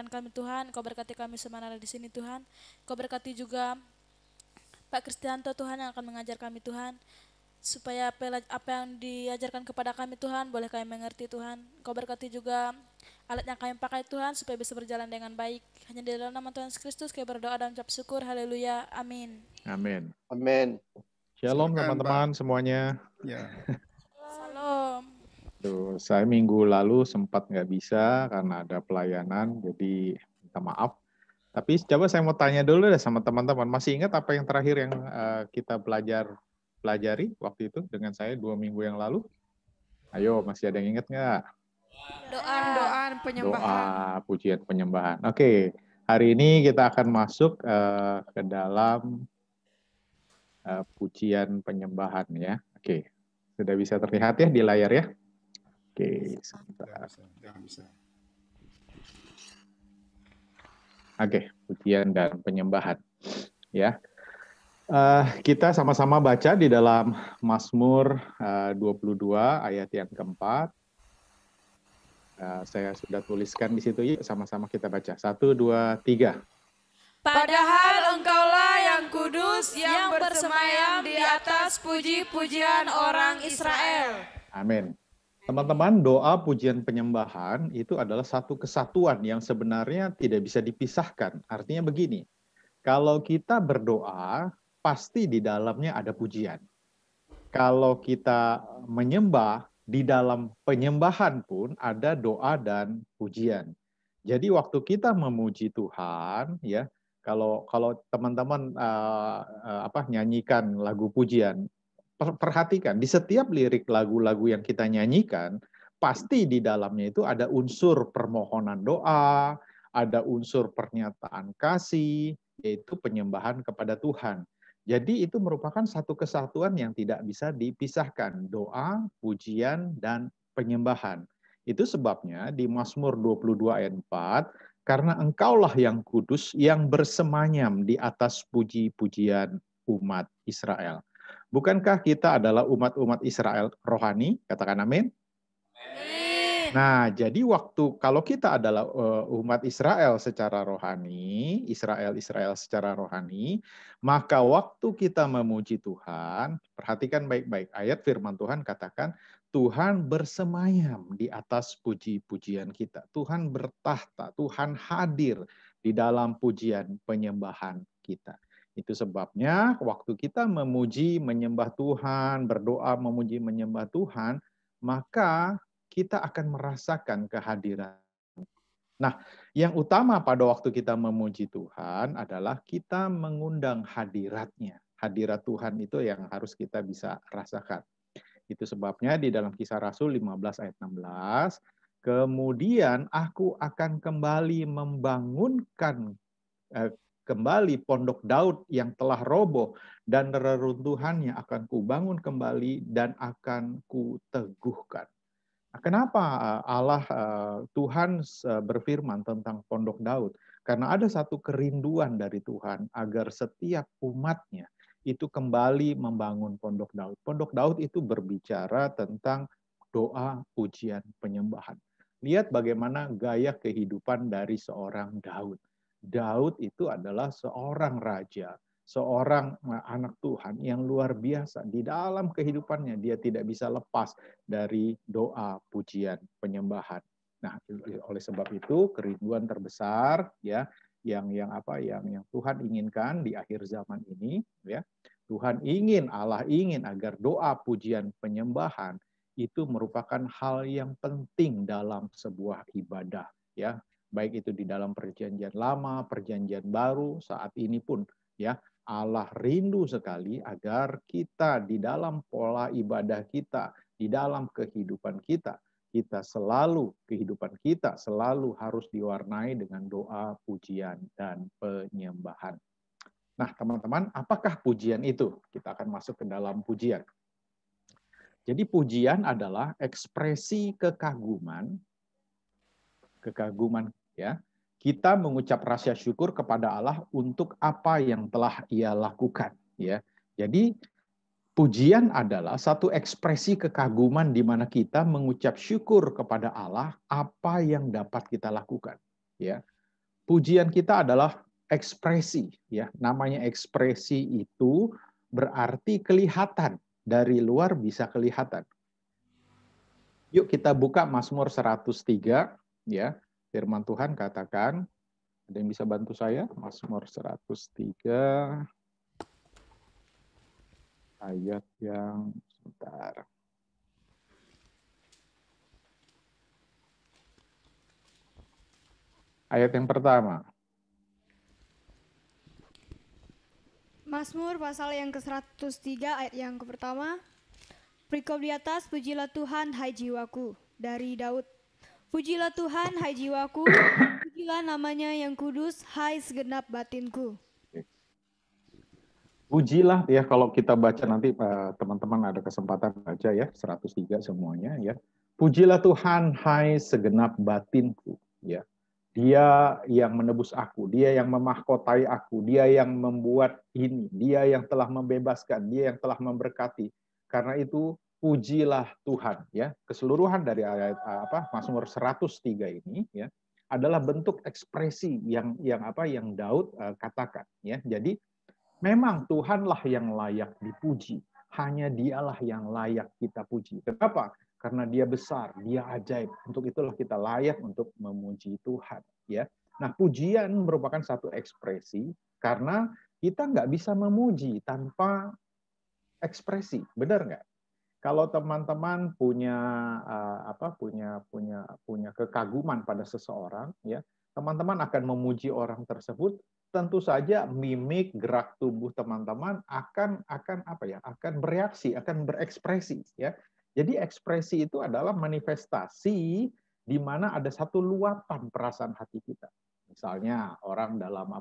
kami Tuhan, Kau berkati kami semua yang ada di sini Tuhan. Kau berkati juga Pak Kristianto Tuhan yang akan mengajar kami Tuhan. Supaya apa yang diajarkan kepada kami Tuhan, boleh kami mengerti Tuhan. Kau berkati juga alat yang kami pakai Tuhan, supaya bisa berjalan dengan baik. Hanya di dalam nama Tuhan Yesus Kristus kami berdoa dan ucap syukur. Haleluya. Amin. Amin. Amin. Shalom Silakan, teman-teman Pak. semuanya. Ya. Salam. Tuh, saya minggu lalu sempat nggak bisa karena ada pelayanan, jadi minta maaf. Tapi coba saya mau tanya dulu deh sama teman-teman. Masih ingat apa yang terakhir yang kita pelajari waktu itu dengan saya 2 minggu yang lalu? Ayo, masih ada yang ingat nggak? Doa penyembahan. Doa, pujian penyembahan. Oke, hari ini kita akan masuk ke dalam pujian penyembahan ya. Oke, sudah bisa terlihat ya di layar ya? Oke, sebentar. Jangan bisa. Oke, pujian dan penyembahan. Ya, kita sama-sama baca di dalam Mazmur 22 ayat yang keempat. Saya sudah tuliskan di situ. Yuk, sama-sama kita baca. 1, 2, 3. Padahal engkaulah yang kudus yang bersemayam di atas puji-pujian orang Israel. Amin. Teman-teman, doa pujian penyembahan itu adalah satu kesatuan yang sebenarnya tidak bisa dipisahkan. Artinya begini, kalau kita berdoa, pasti di dalamnya ada pujian. Kalau kita menyembah, di dalam penyembahan pun ada doa dan pujian. Jadi waktu kita memuji Tuhan, ya, kalau teman-teman nyanyikan lagu pujian, perhatikan di setiap lirik lagu-lagu yang kita nyanyikan, pasti di dalamnya itu ada unsur permohonan doa, ada unsur pernyataan kasih, yaitu penyembahan kepada Tuhan. Jadi itu merupakan satu kesatuan yang tidak bisa dipisahkan, doa, pujian, dan penyembahan. Itu sebabnya di Mazmur 22 ayat 4, karena engkaulah yang kudus, yang bersemayam di atas puji-pujian umat Israel. Bukankah kita adalah umat-umat Israel rohani? Katakan amin. Nah, jadi kalau kita adalah umat Israel secara rohani, Israel secara rohani, maka waktu kita memuji Tuhan, perhatikan baik-baik ayat firman Tuhan katakan, Tuhan bersemayam di atas puji-pujian kita. Tuhan bertahta, Tuhan hadir di dalam pujian penyembahan kita. Itu sebabnya waktu kita memuji, menyembah Tuhan, berdoa, memuji, menyembah Tuhan, maka kita akan merasakan kehadiran. Nah, yang utama pada waktu kita memuji Tuhan adalah kita mengundang hadiratnya. Hadirat Tuhan itu yang harus kita bisa rasakan. Itu sebabnya di dalam Kisah Rasul 15 ayat 16, kemudian aku akan kembali membangunkan kembali pondok Daud yang telah roboh dan reruntuhannya akan kubangun kembali dan akan kuteguhkan. Kenapa Allah Tuhan berfirman tentang pondok Daud? Karena ada satu kerinduan dari Tuhan agar setiap umatnya itu kembali membangun pondok Daud. Pondok Daud itu berbicara tentang doa, pujian, penyembahan. Lihat bagaimana gaya kehidupan dari seorang Daud. Daud itu adalah seorang raja, seorang anak Tuhan yang luar biasa. Di dalam kehidupannya dia tidak bisa lepas dari doa, pujian, penyembahan. Nah, oleh sebab itu kerinduan terbesar ya yang Tuhan inginkan di akhir zaman ini ya. Allah ingin agar doa, pujian, penyembahan itu merupakan hal yang penting dalam sebuah ibadah ya. Baik itu di dalam perjanjian lama, perjanjian baru, saat ini pun ya Allah rindu sekali agar kita di dalam pola ibadah kita, di dalam kehidupan kita kehidupan kita selalu harus diwarnai dengan doa, pujian, dan penyembahan. Nah, teman-teman, apakah pujian itu? Kita akan masuk ke dalam pujian. Jadi pujian adalah ekspresi kekaguman ya. Kita mengucap rasa syukur kepada Allah untuk apa yang telah Ia lakukan ya. Jadi pujian adalah satu ekspresi kekaguman di mana kita mengucap syukur kepada Allah apa yang dapat kita lakukan ya. pujian kita adalah ekspresi, ya. Namanya ekspresi itu berarti kelihatan, dari luar bisa kelihatan. Yuk kita buka Mazmur 103, ya. Firman Tuhan katakan, ada yang bisa bantu saya? Mazmur 103 ayat yang sebentar. Ayat yang pertama. Mazmur pasal yang ke-103 ayat yang pertama. Perikop di atas, pujilah Tuhan hai jiwaku. Dari Daud. Pujilah Tuhan hai jiwaku, pujilah namanya yang kudus hai segenap batinku. Pujilah, ya, kalau kita baca nanti teman-teman ada kesempatan baca ya 103 semuanya, ya. Pujilah Tuhan hai segenap batinku, ya. Dia yang menebus aku, dia yang memahkotai aku, dia yang membuat ini, dia yang telah membebaskan, dia yang telah memberkati. Karena itu pujilah Tuhan, ya. Keseluruhan dari ayat Mazmur 103 ini, ya, adalah bentuk ekspresi yang Daud katakan, ya. Jadi memang Tuhanlah yang layak dipuji, hanya Dialah yang layak kita puji. Kenapa? Karena Dia besar, Dia ajaib. Untuk itulah kita layak untuk memuji Tuhan, ya. Nah, pujian merupakan satu ekspresi karena kita nggak bisa memuji tanpa ekspresi, benar nggak? Kalau teman-teman punya punya kekaguman pada seseorang, ya, teman-teman akan memuji orang tersebut, tentu saja mimik, gerak tubuh teman-teman akan bereaksi, akan berekspresi, ya. Jadi ekspresi itu adalah manifestasi di mana ada satu luapan perasaan hati kita. Misalnya orang dalam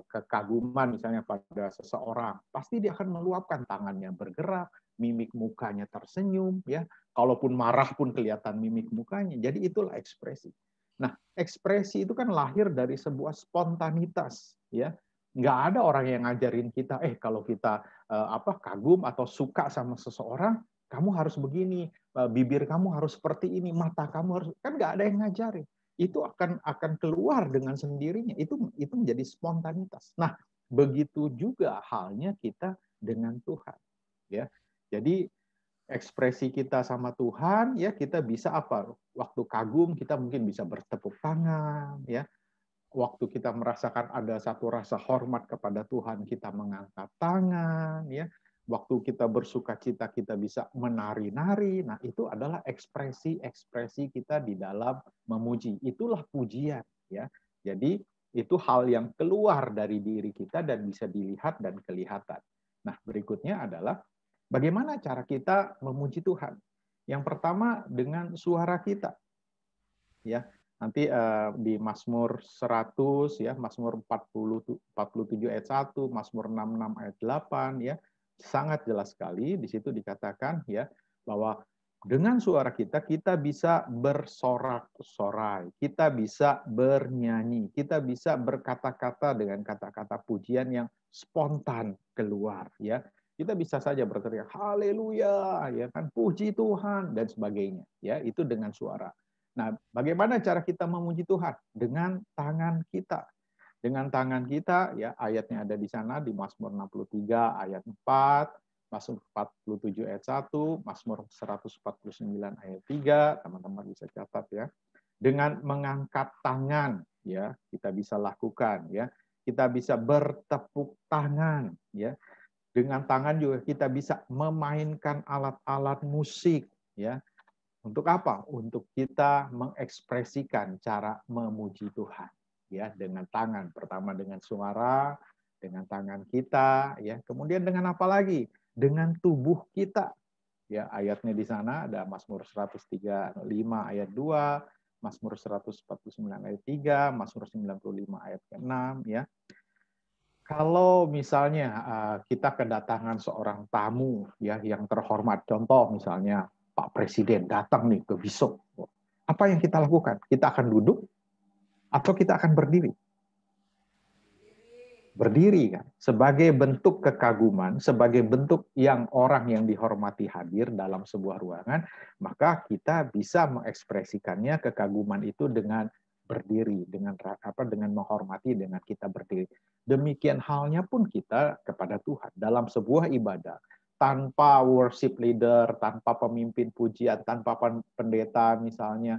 kekaguman misalnya pada seseorang, pasti dia akan meluapkan, tangannya bergerak, mimik mukanya tersenyum, ya. Kalaupun marah pun kelihatan mimik mukanya. Jadi itulah ekspresi. Nah, ekspresi itu kan lahir dari sebuah spontanitas, ya. Nggak ada orang yang ngajarin kita, kalau kita kagum atau suka sama seseorang, kamu harus begini, bibir kamu harus seperti ini, mata kamu harus, kan nggak ada yang ngajarin. Itu akan keluar dengan sendirinya. Itu menjadi spontanitas. Nah, begitu juga halnya kita dengan Tuhan, ya. Jadi ekspresi kita sama Tuhan, ya, kita bisa waktu kagum kita mungkin bisa bertepuk tangan, ya. Waktu kita merasakan ada satu rasa hormat kepada Tuhan, kita mengangkat tangan, ya. Waktu kita bersuka cita, kita bisa menari-nari. Nah, itu adalah ekspresi kita di dalam memuji. Itulah pujian, ya. Jadi itu hal yang keluar dari diri kita dan bisa dilihat dan kelihatan. Nah, berikutnya adalah bagaimana cara kita memuji Tuhan? Yang pertama dengan suara kita. Ya, nanti di Mazmur 100, ya, Mazmur 47 ayat 1, Mazmur 66 ayat 8, ya. Sangat jelas sekali di situ dikatakan, ya, bahwa dengan suara kita bisa bersorak-sorai, kita bisa bernyanyi, kita bisa berkata-kata dengan kata-kata pujian yang spontan keluar, ya. Kita bisa saja berteriak haleluya, ya kan, puji Tuhan dan sebagainya, ya. Itu dengan suara. Nah, bagaimana cara kita memuji Tuhan? Dengan tangan kita. Dengan tangan kita, ya, ayatnya ada di sana di Mazmur 63 ayat 4, Mazmur 47 ayat 1, Mazmur 149 ayat 3, teman-teman bisa catat, ya. Dengan mengangkat tangan, ya, kita bisa lakukan, ya. Kita bisa bertepuk tangan, ya. Dengan tangan juga kita bisa memainkan alat-alat musik, ya. Untuk apa? Untuk kita mengekspresikan cara memuji Tuhan, ya, dengan tangan. Pertama dengan suara, dengan tangan kita, ya. Kemudian dengan apa lagi? Dengan tubuh kita. Ya, ayatnya di sana ada Mazmur 135 ayat 2, Mazmur 149 ayat 3, Mazmur 95 ayat ke-6, ya. Kalau misalnya kita kedatangan seorang tamu, ya, yang terhormat, contoh misalnya Pak Presiden datang nih ke Wisok, apa yang kita lakukan? Kita akan duduk atau kita akan berdiri? Berdiri, kan? Sebagai bentuk kekaguman, sebagai bentuk yang orang yang dihormati hadir dalam sebuah ruangan, maka kita bisa mengekspresikannya kekaguman itu dengan berdiri, dengan menghormati, dengan kita berdiri. Demikian halnya pun kita kepada Tuhan dalam sebuah ibadah. Tanpa worship leader, tanpa pemimpin pujian, tanpa pendeta misalnya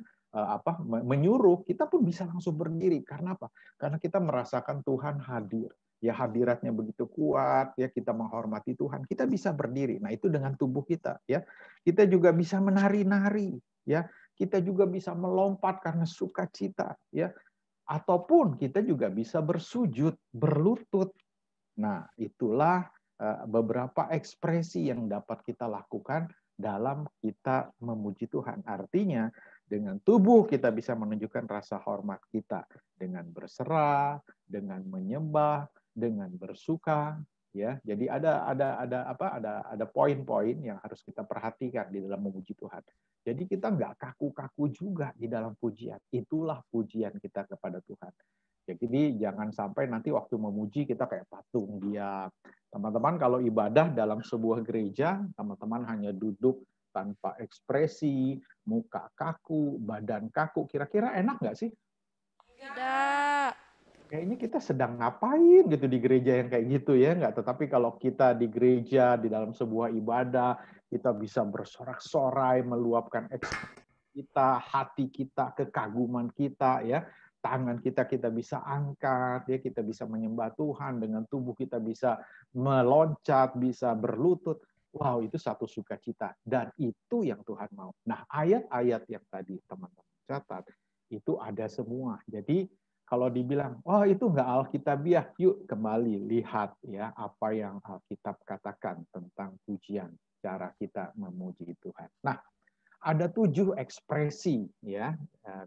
menyuruh, kita pun bisa langsung berdiri. Karena apa? Karena kita merasakan Tuhan hadir. Ya, hadiratnya begitu kuat, ya, kita menghormati Tuhan, kita bisa berdiri. Nah, itu dengan tubuh kita, ya. Kita juga bisa menari-nari, ya. Kita juga bisa melompat karena sukacita, ya. Ataupun kita juga bisa bersujud, berlutut. Nah, itulah beberapa ekspresi yang dapat kita lakukan dalam kita memuji Tuhan. Artinya, dengan tubuh kita bisa menunjukkan rasa hormat kita dengan berserah, dengan menyembah, dengan bersuka, ya. Jadi ada poin-poin yang harus kita perhatikan di dalam memuji Tuhan. Jadi kita nggak kaku-kaku juga di dalam pujian. Itulah pujian kita kepada Tuhan. Jadi jangan sampai nanti waktu memuji kita kayak patung diam. Teman-teman, kalau ibadah dalam sebuah gereja, teman-teman hanya duduk tanpa ekspresi, muka kaku, badan kaku. Kira-kira enak nggak sih? Tidak. Kayaknya kita sedang ngapain gitu di gereja yang kayak gitu ya, nggak? Tetapi kalau kita di gereja, di dalam sebuah ibadah, kita bisa bersorak-sorai, meluapkan ekspresi kita, hati kita, kekaguman kita, ya. Tangan kita bisa angkat, ya, kita bisa menyembah Tuhan, dengan tubuh kita bisa meloncat, bisa berlutut. Wow, itu satu sukacita. Dan itu yang Tuhan mau. Nah, ayat-ayat yang tadi teman-teman catat, itu ada semua. Jadi, kalau dibilang, oh itu nggak alkitabiah, yuk kembali lihat ya apa yang Alkitab katakan tentang pujian, cara kita memuji Tuhan. Nah, ada 7 ekspresi ya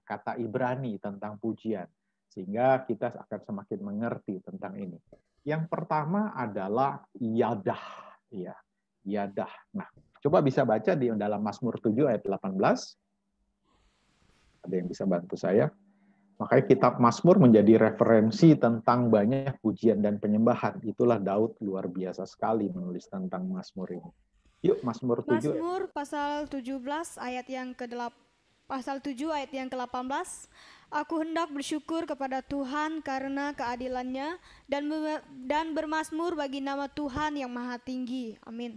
kata Ibrani tentang pujian, sehingga kita akan semakin mengerti tentang ini. Yang pertama adalah yadah, ya, yadah. Nah, coba bisa baca di dalam Mazmur 7 ayat 18. Ada yang bisa bantu saya? Makanya kitab Mazmur menjadi referensi tentang banyak pujian dan penyembahan. Itulah Daud luar biasa sekali menulis tentang Mazmur ini. Yuk, Mazmur 7. Mazmur pasal 17 ayat yang ke-8. Pasal 7 ayat yang ke-18. Aku hendak bersyukur kepada Tuhan karena keadilannya dan bermazmur bagi nama Tuhan yang maha tinggi. Amin.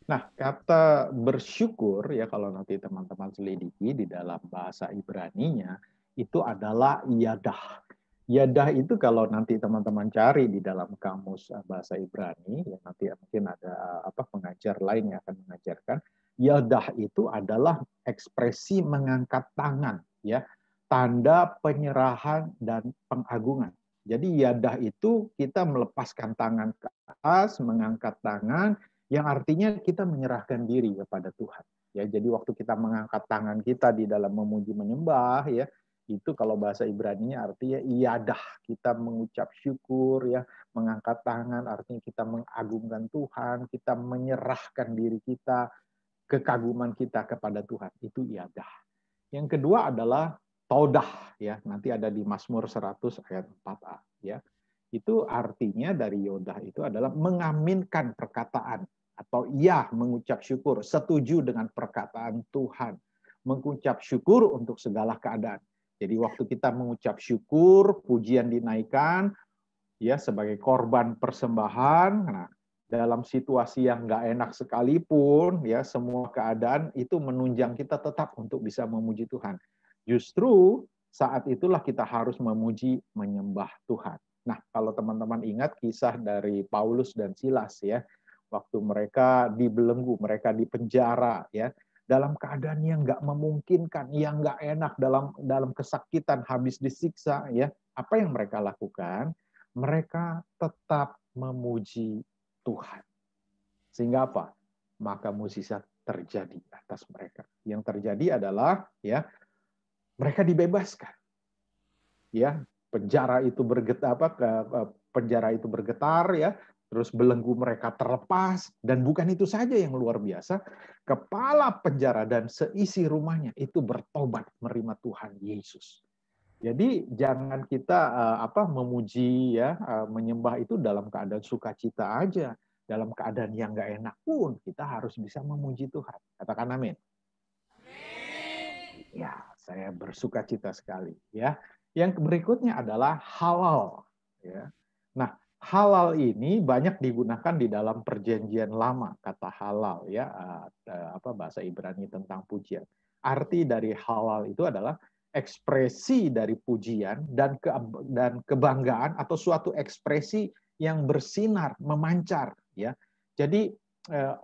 Nah, kata bersyukur ya kalau nanti teman-teman selidiki di dalam bahasa Ibraninya itu adalah yadah. Yadah itu kalau nanti teman-teman cari di dalam kamus bahasa Ibrani, ya nanti mungkin ada pengajar lain yang akan mengajarkan. Yadah itu adalah ekspresi mengangkat tangan, ya, tanda penyerahan dan pengagungan. Jadi yadah itu kita melepaskan tangan ke atas, mengangkat tangan, yang artinya kita menyerahkan diri kepada Tuhan. Ya, jadi waktu kita mengangkat tangan kita di dalam memuji menyembah, ya, itu kalau bahasa Ibraninya artinya iadah, kita mengucap syukur, ya, mengangkat tangan artinya kita mengagungkan Tuhan, kita menyerahkan diri kita, kekaguman kita kepada Tuhan, itu iadah. Yang kedua adalah todah, ya, nanti ada di Mazmur 100 ayat 4a, ya. Itu artinya dari yodah itu adalah mengaminkan perkataan atau iya mengucap syukur, setuju dengan perkataan Tuhan, mengucap syukur untuk segala keadaan. Jadi waktu kita mengucap syukur, pujian dinaikkan, ya sebagai korban persembahan. Nah, dalam situasi yang nggak enak sekalipun, ya semua keadaan itu menunjang kita tetap untuk bisa memuji Tuhan. Justru saat itulah kita harus memuji, menyembah Tuhan. Nah, kalau teman-teman ingat kisah dari Paulus dan Silas, ya, waktu mereka dibelenggu, mereka dipenjara, ya, dalam keadaan yang nggak memungkinkan, yang nggak enak, dalam kesakitan, habis disiksa, ya, apa yang mereka lakukan? Mereka tetap memuji Tuhan. Sehingga apa? Maka mukjizat terjadi atas mereka. Yang terjadi adalah, ya, mereka dibebaskan. Ya, penjara itu bergetar, ya. Terus belenggu mereka terlepas, dan bukan itu saja yang luar biasa, kepala penjara dan seisi rumahnya itu bertobat menerima Tuhan Yesus. Jadi jangan kita memuji, ya, menyembah itu dalam keadaan sukacita aja, dalam keadaan yang nggak enak pun kita harus bisa memuji Tuhan. Katakan amin. Amin. Ya, saya bersukacita sekali, ya. Yang berikutnya adalah halal. Ya. Nah, halal ini banyak digunakan di dalam Perjanjian Lama, kata halal ya, bahasa Ibrani tentang pujian. Arti dari halal itu adalah ekspresi dari pujian dan kebanggaan atau suatu ekspresi yang bersinar, memancar ya. Jadi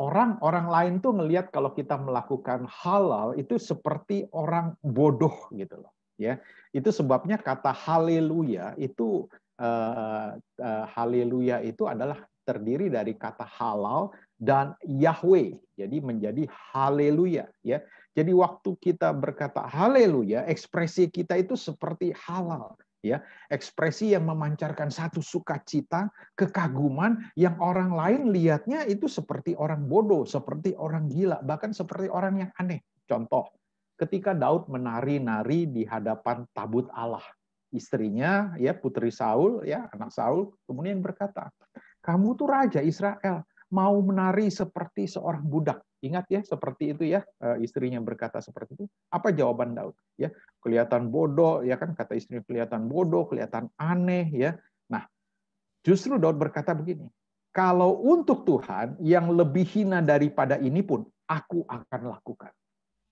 orang lain tuh ngelihat kalau kita melakukan halal itu seperti orang bodoh gitu loh ya. Itu sebabnya kata haleluya itu haleluya itu adalah terdiri dari kata halal dan Yahweh. Jadi menjadi haleluya ya. Jadi waktu kita berkata haleluya, ekspresi kita itu seperti halal ya. Ekspresi yang memancarkan satu sukacita, kekaguman yang orang lain lihatnya itu seperti orang bodoh, seperti orang gila, bahkan seperti orang yang aneh. Contoh, ketika Daud menari-nari di hadapan tabut Allah, istrinya ya putri Saul ya anak Saul kemudian berkata, kamu tuh raja Israel mau menari seperti seorang budak. Ingat ya seperti itu ya, istrinya berkata seperti itu. Apa jawaban Daud? Ya kelihatan bodoh ya kan, kata istrinya kelihatan bodoh, kelihatan aneh ya. Nah justru Daud berkata begini, kalau untuk Tuhan yang lebih hina daripada ini pun aku akan lakukan.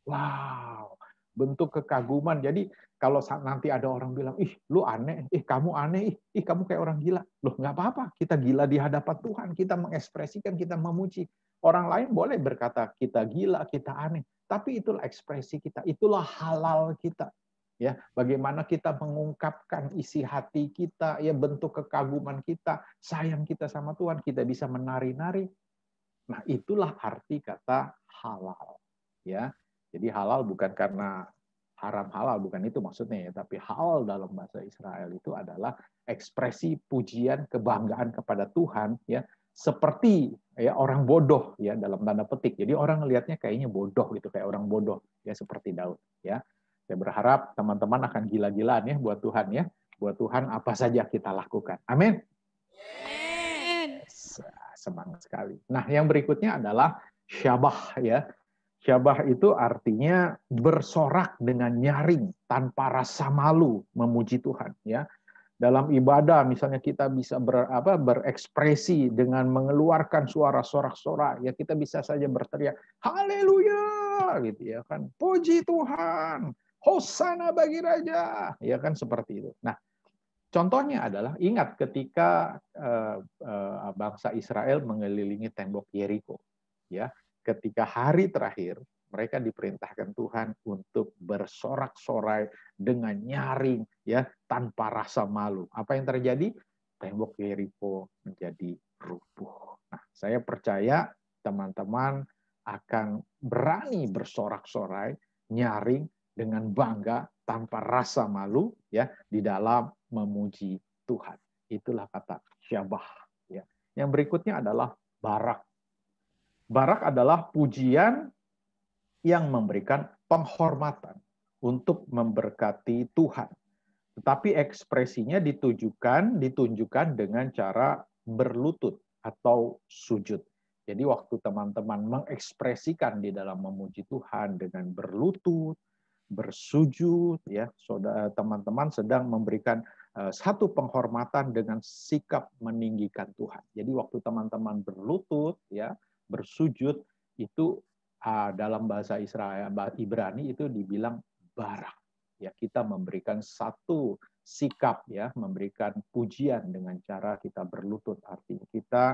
Wow, bentuk kekaguman. Jadi kalau nanti ada orang bilang, ih lu aneh, ih kamu aneh, ih kamu kayak orang gila. Loh nggak apa-apa, kita gila di hadapan Tuhan, kita mengekspresikan, kita memuji. Orang lain boleh berkata kita gila, kita aneh. Tapi itulah ekspresi kita, itulah halal kita. Ya, bagaimana kita mengungkapkan isi hati kita, ya bentuk kekaguman kita, sayang kita sama Tuhan, kita bisa menari-nari. Nah, itulah arti kata halal. Ya. Jadi halal bukan karena haram halal, bukan itu maksudnya ya, tapi halal dalam bahasa Israel itu adalah ekspresi pujian kebanggaan kepada Tuhan ya, seperti ya orang bodoh ya dalam tanda petik. Jadi orang ngelihatnya kayaknya bodoh gitu, kayak orang bodoh ya seperti Daud ya. Saya berharap teman-teman akan gila-gilaan ya buat Tuhan ya. Buat Tuhan apa saja kita lakukan. Amin. Semangat sekali. Nah, yang berikutnya adalah syabah ya. Syabah itu artinya bersorak dengan nyaring tanpa rasa malu memuji Tuhan ya. Dalam ibadah misalnya kita bisa berekspresi dengan mengeluarkan suara sorak-sorai ya, kita bisa saja berteriak haleluya gitu ya kan. Puji Tuhan, hosana bagi raja ya kan, seperti itu. Nah, contohnya adalah ingat ketika bangsa Israel mengelilingi tembok Yeriko ya. Ketika hari terakhir, mereka diperintahkan Tuhan untuk bersorak-sorai dengan nyaring ya, tanpa rasa malu. Apa yang terjadi? Tembok Yeriko menjadi rubuh. Nah, saya percaya teman-teman akan berani bersorak-sorai, nyaring dengan bangga tanpa rasa malu ya di dalam memuji Tuhan. Itulah kata syabah ya. Yang berikutnya adalah barak. Barak adalah pujian yang memberikan penghormatan untuk memberkati Tuhan. Tetapi ekspresinya ditunjukkan dengan cara berlutut atau sujud. Jadi waktu teman-teman mengekspresikan di dalam memuji Tuhan dengan berlutut, bersujud, ya, saudara teman-teman sedang memberikan satu penghormatan dengan sikap meninggikan Tuhan. Jadi waktu teman-teman berlutut, ya, bersujud itu dalam bahasa Israel, Ibrani itu dibilang barak. Ya, kita memberikan satu sikap, ya, memberikan pujian dengan cara kita berlutut. Artinya kita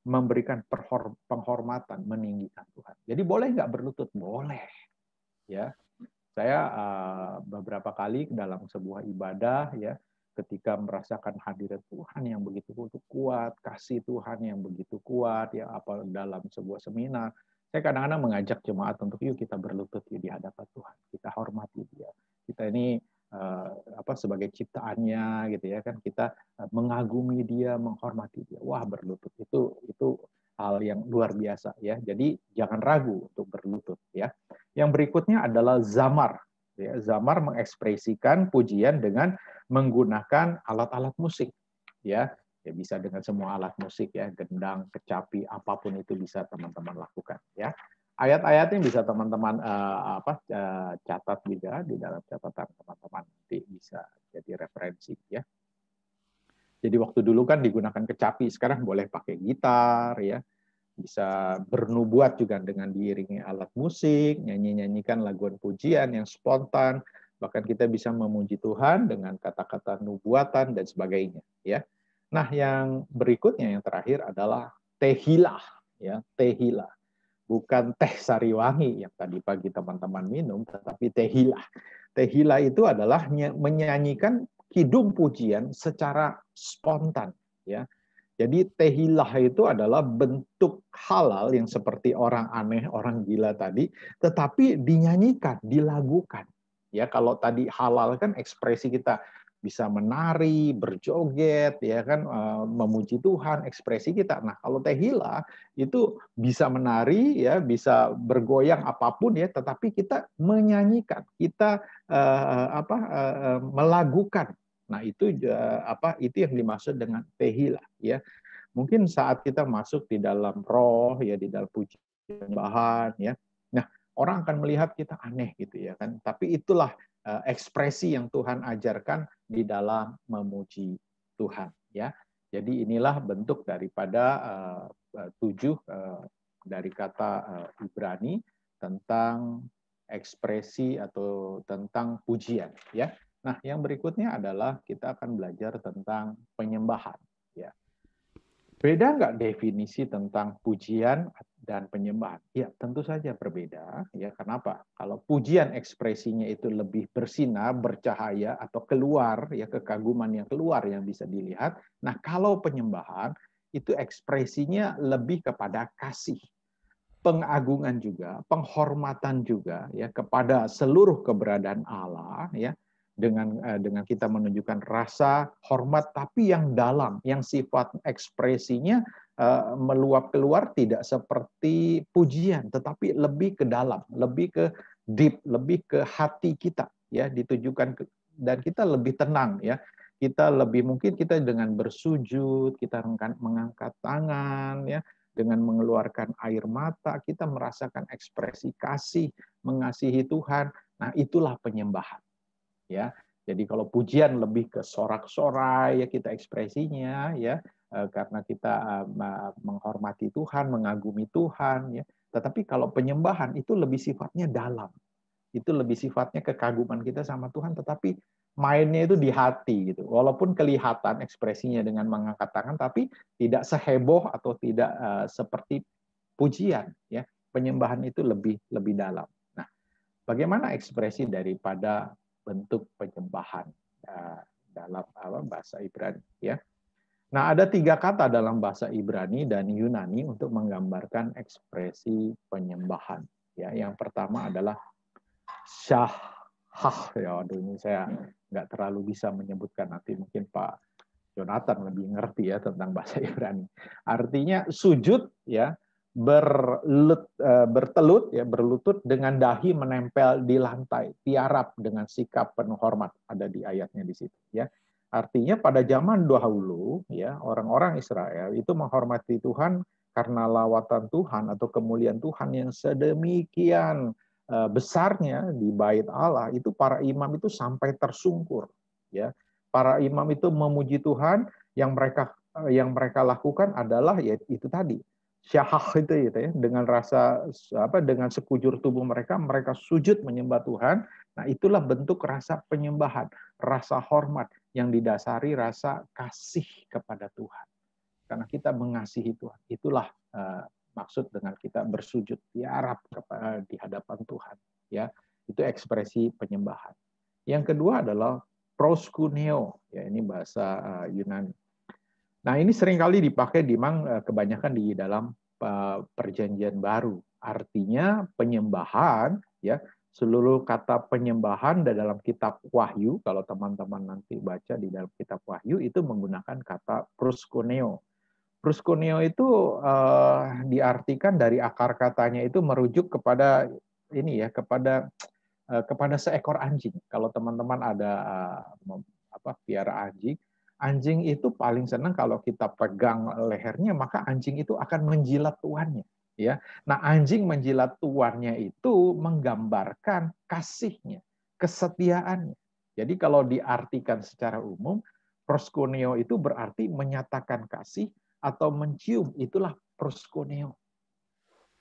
memberikan penghormatan, meninggikan Tuhan. Jadi boleh nggak berlutut? Boleh. Ya, saya beberapa kali dalam sebuah ibadah, ya, ketika merasakan hadirat Tuhan yang begitu kuat, kasih Tuhan yang begitu kuat, ya, apa dalam sebuah seminar, saya kadang-kadang mengajak jemaat untuk yuk kita berlutut di hadapan Tuhan, kita hormati Dia. Kita ini sebagai ciptaannya, gitu ya kan, kita mengagumi Dia, menghormati Dia. Wah, berlutut itu hal yang luar biasa, ya. Jadi jangan ragu untuk berlutut, ya. Yang berikutnya adalah zamar. Ya, zamar mengekspresikan pujian dengan menggunakan alat-alat musik, ya. Ya bisa dengan semua alat musik, ya, gendang, kecapi, apapun itu bisa teman-teman lakukan, ya. Ayat-ayatnya bisa teman-teman catat juga di dalam catatan teman-teman, nanti bisa jadi referensi ya. Jadi waktu dulu kan digunakan kecapi, sekarang boleh pakai gitar ya. Bisa bernubuat juga dengan diiringi alat musik, nyanyi-nyanyikan laguan pujian yang spontan, bahkan kita bisa memuji Tuhan dengan kata-kata nubuatan dan sebagainya ya. Nah, yang berikutnya yang terakhir adalah tehilah ya, tehilah. Bukan teh sariwangi yang tadi pagi teman-teman minum, tetapi tehilah. Tehilah itu adalah menyanyikan kidung pujian secara spontan ya. Jadi tehilah itu adalah bentuk halal yang seperti orang aneh, orang gila tadi, tetapi dinyanyikan, dilagukan. Ya, kalau tadi halal kan ekspresi kita bisa menari, berjoget, ya kan, memuji Tuhan, ekspresi kita. Nah, kalau tehilah itu bisa menari, ya, bisa bergoyang apapun ya, tetapi kita menyanyikan, kita melagukan. Nah, itu itu yang dimaksud dengan tehilah ya. Mungkin saat kita masuk di dalam roh ya, di dalam pujian bahan ya. Nah, orang akan melihat kita aneh gitu ya kan. Tapi itulah ekspresi yang Tuhan ajarkan di dalam memuji Tuhan ya. Jadi inilah bentuk daripada 7 dari kata Ibrani tentang ekspresi atau tentang pujian ya. Nah, yang berikutnya adalah kita akan belajar tentang penyembahan ya. Beda nggak definisi tentang pujian dan penyembahan? Ya, tentu saja berbeda. Ya, kenapa? Kalau pujian ekspresinya itu lebih bersinar, bercahaya, atau keluar, ya kekaguman yang keluar yang bisa dilihat. Nah, kalau penyembahan itu ekspresinya lebih kepada kasih, pengagungan juga, penghormatan juga, ya kepada seluruh keberadaan Allah, ya dengan kita menunjukkan rasa hormat tapi yang dalam, yang sifat ekspresinya meluap keluar tidak seperti pujian tetapi lebih ke dalam, lebih ke deep, lebih ke hati kita ya, ditujukan dan kita lebih tenang ya. Kita lebih mungkin kita dengan bersujud, kita mengangkat tangan ya, dengan mengeluarkan air mata, kita merasakan ekspresi kasih, mengasihi Tuhan. Nah, itulah penyembahan. Ya, jadi kalau pujian lebih ke sorak-sorai ya kita ekspresinya ya, karena kita menghormati Tuhan, mengagumi Tuhan ya. Tetapi kalau penyembahan itu lebih sifatnya dalam. Itu lebih sifatnya kekaguman kita sama Tuhan, tetapi mainnya itu di hati gitu. Walaupun kelihatan ekspresinya dengan mengangkat tangan, tapi tidak seheboh atau tidak seperti pujian ya. Penyembahan itu lebih dalam. Nah, bagaimana ekspresi daripada bentuk penyembahan dalam bahasa Ibrani ya. Nah, ada 3 kata dalam bahasa Ibrani dan Yunani untuk menggambarkan ekspresi penyembahan ya. Yang pertama adalah syahah ya. Aduh, ini saya nggak terlalu bisa menyebutkan, nanti mungkin Pak Jonathan lebih ngerti ya tentang bahasa Ibrani. Artinya sujud ya, bertelut ya, berlutut dengan dahi menempel di lantai, tiarap dengan sikap penuh hormat, ada di ayatnya di situ ya. Artinya pada zaman dahulu ya, orang-orang Israel itu menghormati Tuhan karena lawatan Tuhan atau kemuliaan Tuhan yang sedemikian besarnya di bait Allah, itu para imam itu sampai tersungkur ya. Para imam itu memuji Tuhan, yang mereka lakukan adalah ya itu tadi, syahah itu ya, dengan rasa dengan sekujur tubuh mereka sujud menyembah Tuhan. Nah, itulah bentuk rasa penyembahan, rasa hormat yang didasari rasa kasih kepada Tuhan. Karena kita mengasihi Tuhan. Itulah maksud dengan kita bersujud tiarap di hadapan Tuhan ya. Itu ekspresi penyembahan. Yang kedua adalah proskuneo ya, ini bahasa Yunani. Nah, ini seringkali dipakai kebanyakan di dalam perjanjian baru. Artinya penyembahan ya, seluruh kata penyembahan dalam kitab Wahyu, kalau teman-teman nanti baca di dalam kitab Wahyu itu menggunakan kata proskuneo. Proskuneo itu diartikan dari akar katanya itu merujuk kepada ini ya, kepada seekor anjing. Kalau teman-teman ada piara anjing, anjing itu paling senang kalau kita pegang lehernya, maka anjing itu akan menjilat tuannya. Ya. Nah, anjing menjilat tuannya itu menggambarkan kasihnya, kesetiaannya. Jadi kalau diartikan secara umum, proskuneo itu berarti menyatakan kasih atau mencium, itulah proskuneo.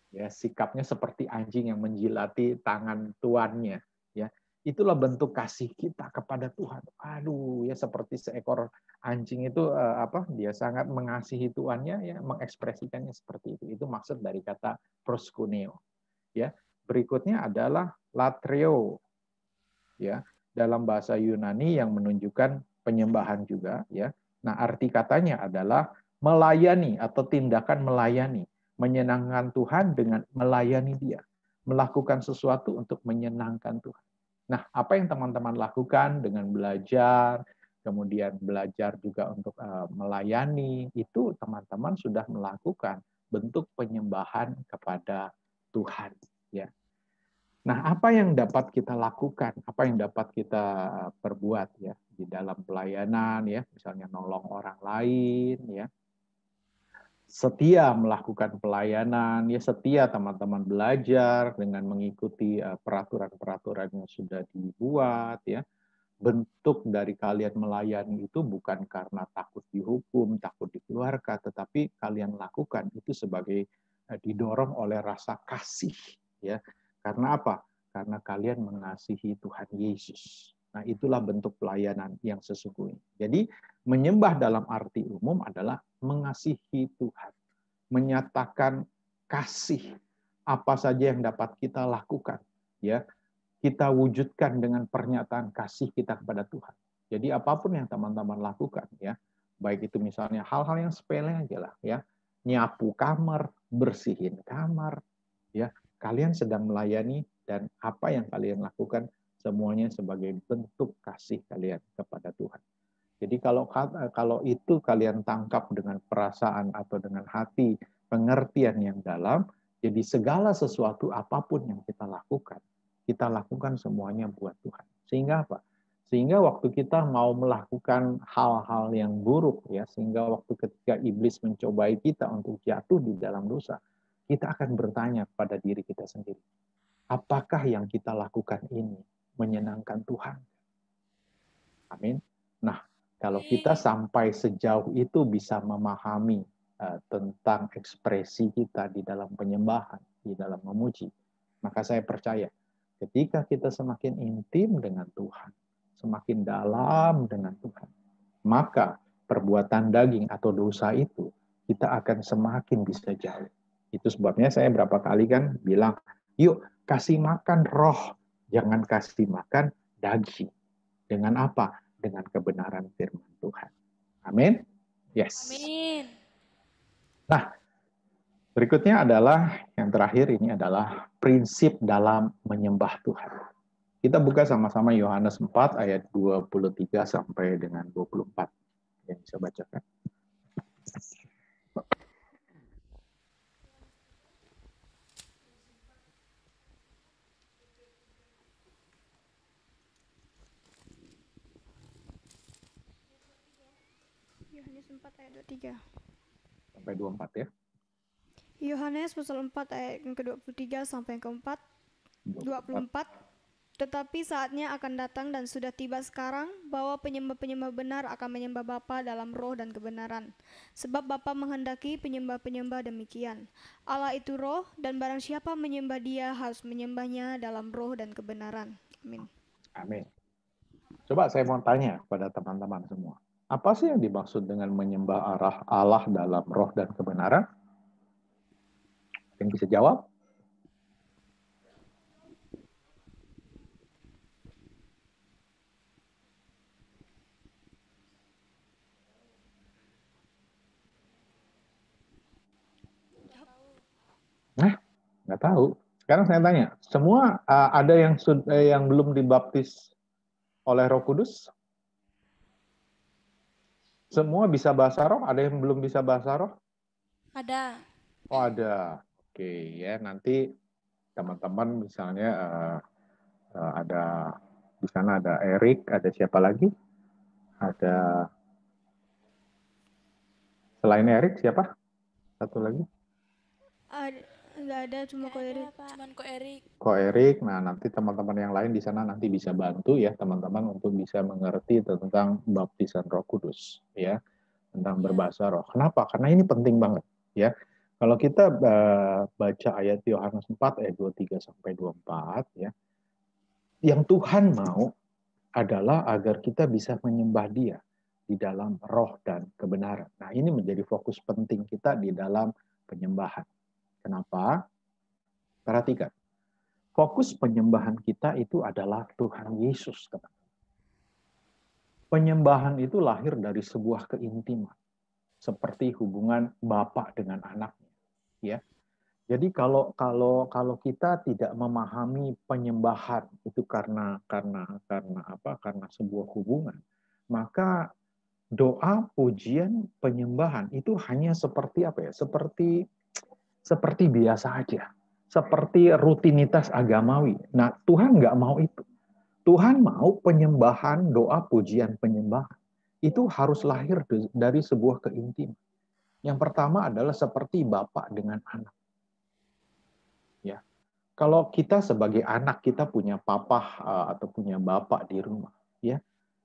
Ya, sikapnya seperti anjing yang menjilati tangan tuannya. Ya, itulah bentuk kasih kita kepada Tuhan. Aduh, ya seperti seekor anjing itu dia sangat mengasihi tuannya, ya mengekspresikannya seperti itu. Itu maksud dari kata proskuneo. Ya, berikutnya adalah latreo. Ya, dalam bahasa Yunani yang menunjukkan penyembahan juga. Ya, nah arti katanya adalah melayani atau tindakan melayani. Menyenangkan Tuhan dengan melayani Dia. Melakukan sesuatu untuk menyenangkan Tuhan. Nah, apa yang teman-teman lakukan dengan belajar, kemudian belajar juga untuk melayani, itu teman-teman sudah melakukan bentuk penyembahan kepada Tuhan. Ya. Nah, apa yang dapat kita lakukan, apa yang dapat kita perbuat ya di dalam pelayanan ya, misalnya nolong orang lain ya, setia melakukan pelayanan, ya setia teman-teman belajar dengan mengikuti peraturan-peraturan yang sudah dibuat, ya. Bentuk dari kalian melayani itu bukan karena takut dihukum, takut dikeluarkan, tetapi kalian lakukan itu sebagai didorong oleh rasa kasih, ya. Karena apa? Karena kalian mengasihi Tuhan Yesus. Nah, itulah bentuk pelayanan yang sesungguhnya. Jadi, menyembah dalam arti umum adalah mengasihi Tuhan, menyatakan kasih apa saja yang dapat kita lakukan, ya. Kita wujudkan dengan pernyataan kasih kita kepada Tuhan. Jadi apapun yang teman-teman lakukan, ya, baik itu misalnya hal-hal yang sepele aja lah, ya, nyapu kamar, bersihin kamar, ya, kalian sedang melayani dan apa yang kalian lakukan semuanya sebagai bentuk kasih kalian kepada Tuhan. Jadi kalau itu kalian tangkap dengan perasaan atau dengan hati, pengertian yang dalam, jadi segala sesuatu apapun yang kita lakukan semuanya buat Tuhan. Sehingga apa? Sehingga waktu kita mau melakukan hal-hal yang buruk, ya, sehingga waktu ketika iblis mencobai kita untuk jatuh di dalam dosa, kita akan bertanya pada diri kita sendiri, apakah yang kita lakukan ini menyenangkan Tuhan? Amin. Nah, kalau kita sampai sejauh itu bisa memahami tentang ekspresi kita di dalam penyembahan, di dalam memuji, maka saya percaya ketika kita semakin intim dengan Tuhan, semakin dalam dengan Tuhan, maka perbuatan daging atau dosa itu kita akan semakin bisa jauh. Itu sebabnya saya berapa kali kan bilang, yuk kasih makan roh, jangan kasih makan daging. Dengan apa? Dengan kebenaran firman Tuhan. Amin. Yes. Amin. Nah, berikutnya adalah yang terakhir ini adalah prinsip dalam menyembah Tuhan. Kita buka sama-sama Yohanes 4 ayat 23 sampai dengan 24. Yang bisa bacakan. Yohanes 4 ayat 23. Sampai 24 ya. Yohanes pasal 4 ayat yang ke-23 sampai yang ke-4. 24. Tetapi saatnya akan datang dan sudah tiba sekarang bahwa penyembah-penyembah benar akan menyembah Bapa dalam roh dan kebenaran. Sebab Bapa menghendaki penyembah-penyembah demikian. Allah itu roh dan barang siapa menyembah Dia harus menyembahnya dalam roh dan kebenaran. Amin. Amin. Coba saya mau tanya kepada teman-teman semua. Apa sih yang dimaksud dengan menyembah Allah dalam roh dan kebenaran? Yang bisa jawab? Nah, nggak tahu. Sekarang saya tanya, semua ada yang belum dibaptis oleh Roh Kudus? Semua bisa bahasa roh? Ada yang belum bisa bahasa roh? Ada. Oh, ada. Oke, ya nanti teman-teman misalnya ada di sana ada Erik, ada siapa lagi? Ada selain Erik siapa? Satu lagi? nggak ada, cuma Ko Erik. Cuman Ko Erik. Ko Erik, nah nanti teman-teman yang lain di sana nanti bisa bantu ya teman-teman untuk bisa mengerti tentang baptisan Roh Kudus ya, tentang berbahasa roh. Kenapa? Karena ini penting banget ya. Kalau kita baca ayat Yohanes 4 ayat 23 sampai 24 ya, yang Tuhan mau adalah agar kita bisa menyembah Dia di dalam roh dan kebenaran. Nah, ini menjadi fokus penting kita di dalam penyembahan. Kenapa? Perhatikan. Fokus penyembahan kita itu adalah Tuhan Yesus. Penyembahan itu lahir dari sebuah keintiman, seperti hubungan bapak dengan anaknya, ya. Jadi kalau kita tidak memahami penyembahan itu karena apa? Karena sebuah hubungan, maka doa, pujian, penyembahan itu hanya seperti apa ya? Seperti biasa aja, seperti rutinitas agamawi. Nah, Tuhan nggak mau itu. Tuhan mau penyembahan, doa, pujian, penyembahan itu harus lahir dari sebuah keintiman. Yang pertama adalah seperti bapak dengan anak. Ya, kalau kita sebagai anak kita punya papa atau punya bapak di rumah, ya.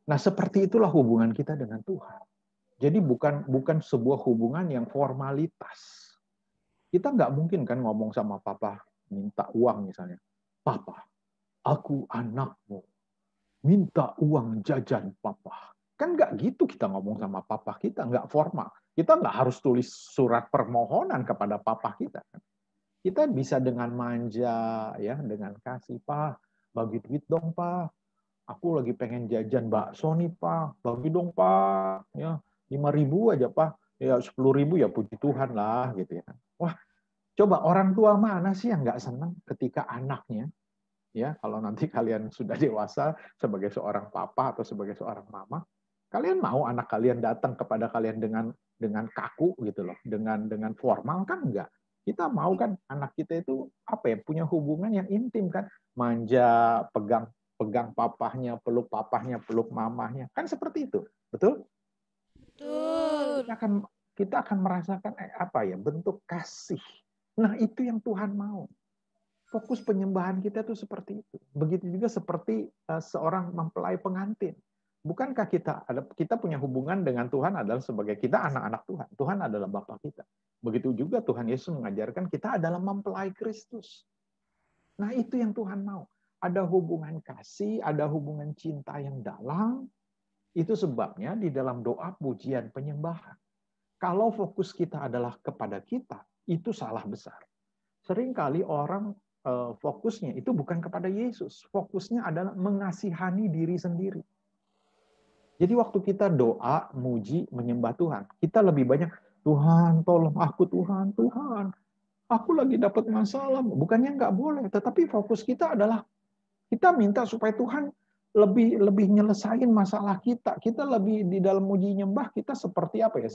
Nah, seperti itulah hubungan kita dengan Tuhan. Jadi bukan sebuah hubungan yang formalitas. Kita nggak mungkin kan ngomong sama papa minta uang misalnya. Papa, aku anakmu, minta uang jajan papa. Kan nggak gitu kita ngomong sama papa kita, nggak formal. Kita nggak harus tulis surat permohonan kepada papa kita. Kita bisa dengan manja, ya, dengan kasih, Pak, bagi duit dong, Pak. Aku lagi pengen jajan bakso nih, Pak. Bagi dong, Pak. Ya, 5.000 aja, Pak. Ya, 10.000 ya puji Tuhan lah, gitu ya. Wah, coba orang tua mana sih yang nggak senang ketika anaknya, ya, kalau nanti kalian sudah dewasa sebagai seorang papa atau sebagai seorang mama, kalian mau anak kalian datang kepada kalian dengan kaku gitu loh, dengan formal kan enggak. Kita mau kan anak kita itu apa ya, punya hubungan yang intim kan, manja, pegang papahnya, peluk mamahnya, kan seperti itu, betul? Betul. Kita akan merasakan apa ya, bentuk kasih. Nah, itu yang Tuhan mau. Fokus penyembahan kita itu seperti itu. Begitu juga seperti seorang mempelai pengantin. Bukankah kita punya hubungan dengan Tuhan adalah sebagai kita anak-anak Tuhan. Tuhan adalah Bapa kita. Begitu juga Tuhan Yesus mengajarkan kita adalah mempelai Kristus. Nah, itu yang Tuhan mau. Ada hubungan kasih, ada hubungan cinta yang dalam. Itu sebabnya di dalam doa, pujian, penyembahan. Kalau fokus kita adalah kepada kita, itu salah besar. Seringkali orang fokusnya itu bukan kepada Yesus. Fokusnya adalah mengasihani diri sendiri. Jadi waktu kita doa, muji, menyembah Tuhan, kita lebih banyak, Tuhan tolong aku, Tuhan, aku lagi dapat masalah. Bukannya nggak boleh, tetapi fokus kita adalah kita minta supaya Tuhan lebih nyelesain masalah kita. Kita lebih di dalam muji nyembah kita seperti apa ya?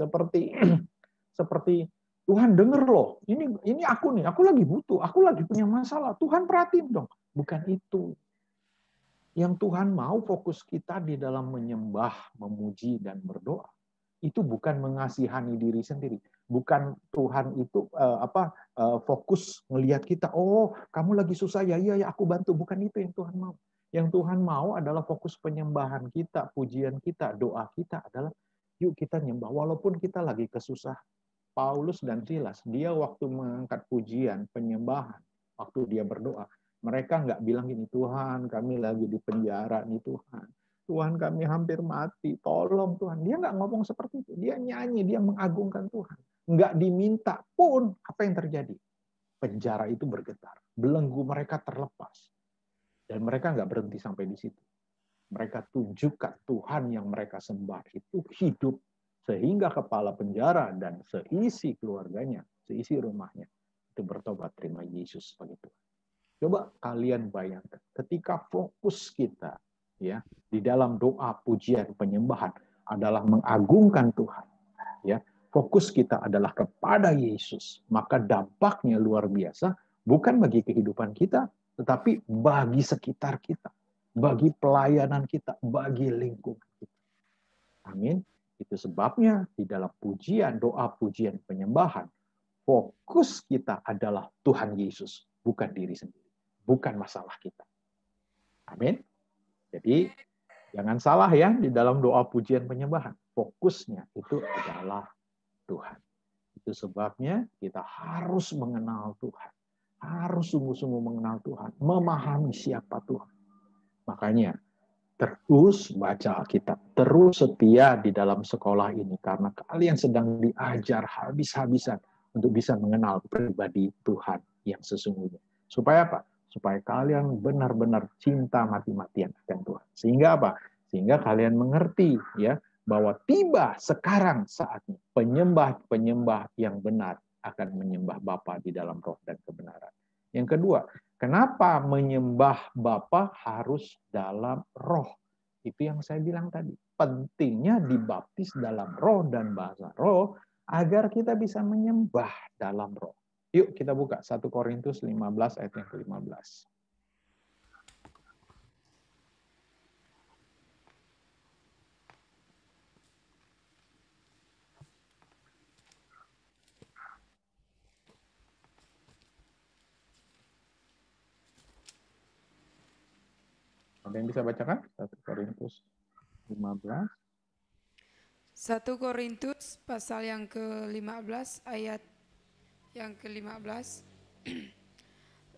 Seperti Tuhan denger loh. Ini aku nih, aku lagi butuh, aku lagi punya masalah. Tuhan perhatiin dong. Bukan itu. Yang Tuhan mau fokus kita di dalam menyembah, memuji, dan berdoa. Itu bukan mengasihani diri sendiri. Bukan Tuhan itu fokus ngelihat kita, oh kamu lagi susah, ya aku bantu. Bukan itu yang Tuhan mau. Yang Tuhan mau adalah fokus penyembahan kita, pujian kita, doa kita adalah yuk kita nyembah. Walaupun kita lagi kesusahan. Paulus dan Silas, dia waktu mengangkat pujian, penyembahan, waktu dia berdoa, mereka nggak bilang gini, Tuhan kami lagi di penjara nih Tuhan. Tuhan kami hampir mati, tolong Tuhan. Dia nggak ngomong seperti itu. Dia nyanyi, dia mengagungkan Tuhan. Nggak diminta pun apa yang terjadi. Penjara itu bergetar. Belenggu mereka terlepas. Dan mereka nggak berhenti sampai di situ. Mereka tunjukkan Tuhan yang mereka sembah itu hidup. Sehingga kepala penjara dan seisi keluarganya, seisi rumahnya, itu bertobat terima Yesus sebagai Tuhan. Coba kalian bayangkan, ketika fokus kita ya di dalam doa, pujian, penyembahan adalah mengagungkan Tuhan, ya fokus kita adalah kepada Yesus, maka dampaknya luar biasa, bukan bagi kehidupan kita, tetapi bagi sekitar kita, bagi pelayanan kita, bagi lingkungan kita. Amin. Itu sebabnya di dalam pujian, doa, pujian, penyembahan, fokus kita adalah Tuhan Yesus, bukan diri sendiri, bukan masalah kita. Amin. Jadi jangan salah ya di dalam doa pujian penyembahan. Fokusnya itu adalah Tuhan. Itu sebabnya kita harus mengenal Tuhan. Harus sungguh-sungguh mengenal Tuhan. Memahami siapa Tuhan. Makanya terus baca Alkitab. Terus setia di dalam sekolah ini. Karena kalian sedang diajar habis-habisan untuk bisa mengenal pribadi Tuhan yang sesungguhnya. Supaya apa? Supaya kalian benar-benar cinta mati-matian akan Tuhan. Sehingga apa? Sehingga kalian mengerti ya bahwa tiba sekarang saatnya penyembah-penyembah yang benar akan menyembah Bapa di dalam roh dan kebenaran. Yang kedua, kenapa menyembah Bapa harus dalam roh? Itu yang saya bilang tadi. Pentingnya dibaptis dalam roh dan bahasa roh agar kita bisa menyembah dalam roh. Yuk kita buka 1 Korintus 15 ayat yang ke-15. Ada yang bisa bacakan? 1 Korintus 15. 1 Korintus pasal yang ke-15 ayat yang ke-15.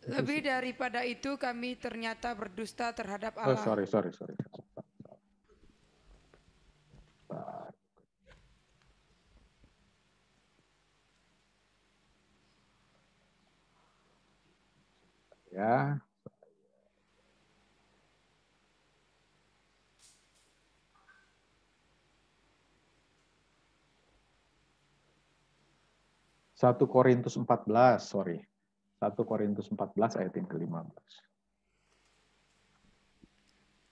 Lebih daripada itu kami ternyata berdusta terhadap Allah. Sorry. Ya. Satu Korintus 14, sorry. 1 Korintus 14 ayat yang ke-15.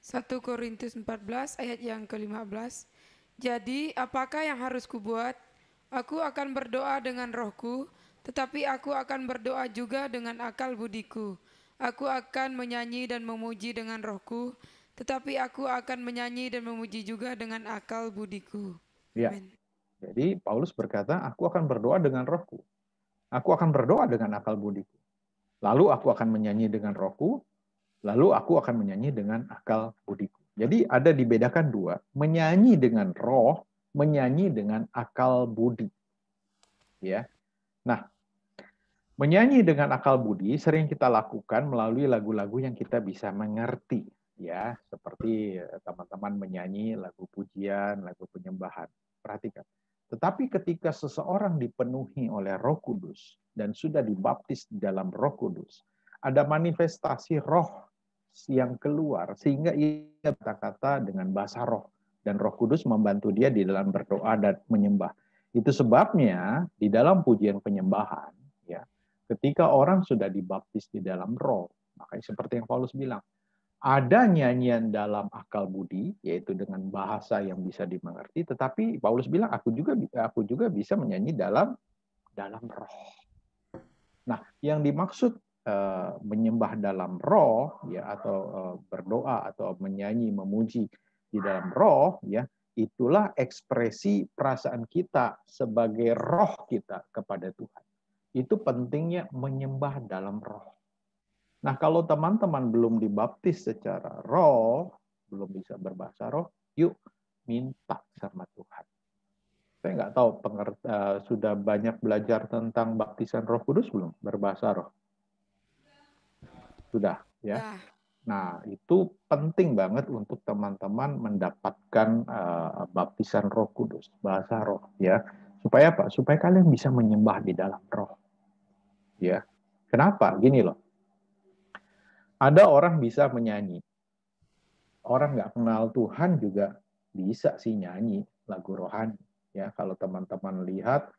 1 Korintus 14 ayat yang ke-15. Jadi apakah yang harus kubuat? Aku akan berdoa dengan rohku, tetapi aku akan berdoa juga dengan akal budiku. Aku akan menyanyi dan memuji dengan rohku, tetapi aku akan menyanyi dan memuji juga dengan akal budiku. Ya. Amen. Jadi Paulus berkata, aku akan berdoa dengan rohku. Aku akan berdoa dengan akal budiku. Lalu aku akan menyanyi dengan rohku. Lalu aku akan menyanyi dengan akal budiku. Jadi ada dibedakan dua. Menyanyi dengan roh, menyanyi dengan akal budi. Ya. Nah, menyanyi dengan akal budi sering kita lakukan melalui lagu-lagu yang kita bisa mengerti. Ya, seperti teman-teman menyanyi lagu pujian, lagu penyembahan. Perhatikan. Tetapi ketika seseorang dipenuhi oleh Roh Kudus dan sudah dibaptis di dalam Roh Kudus, ada manifestasi roh yang keluar sehingga ia berkata-kata dengan bahasa roh dan Roh Kudus membantu dia di dalam berdoa dan menyembah. Itu sebabnya di dalam pujian penyembahan, ya, ketika orang sudah dibaptis di dalam roh, makanya seperti yang Paulus bilang, ada nyanyian dalam akal budi, yaitu dengan bahasa yang bisa dimengerti, tetapi Paulus bilang aku juga bisa menyanyi dalam roh. Nah, yang dimaksud menyembah dalam roh, ya, atau berdoa atau menyanyi, memuji di dalam roh, ya, itulah ekspresi perasaan kita sebagai roh kita kepada Tuhan. Itu pentingnya menyembah dalam roh. Nah, kalau teman-teman belum dibaptis secara roh, belum bisa berbahasa roh, yuk minta sama Tuhan. Saya nggak tahu sudah banyak belajar tentang baptisan Roh Kudus belum? Berbahasa roh. Sudah, ya. Nah, itu penting banget untuk teman-teman mendapatkan baptisan Roh Kudus, bahasa roh, ya. Supaya apa? Supaya kalian bisa menyembah di dalam roh. Ya. Kenapa? Gini loh. Ada orang bisa menyanyi. Orang nggak kenal Tuhan juga bisa sih nyanyi lagu rohani. Ya, kalau teman-teman lihat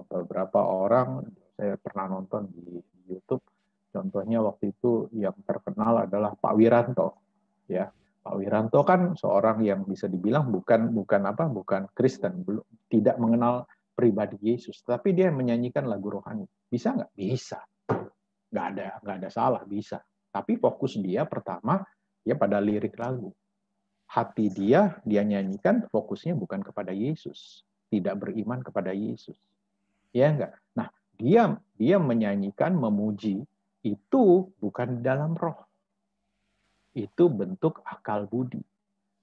beberapa orang, saya pernah nonton di YouTube. Contohnya waktu itu yang terkenal adalah Pak Wiranto. Ya, Pak Wiranto kan seorang yang bisa dibilang bukan Kristen, tidak mengenal pribadi Yesus, tapi dia menyanyikan lagu rohani. Bisa nggak? Bisa. Nggak ada salah, bisa. Tapi fokus dia pertama ya pada lirik lagu. Hati dia nyanyikan fokusnya bukan kepada Yesus, tidak beriman kepada Yesus. Ya enggak? Nah, dia menyanyikan, memuji, itu bukan dalam roh. Itu bentuk akal budi.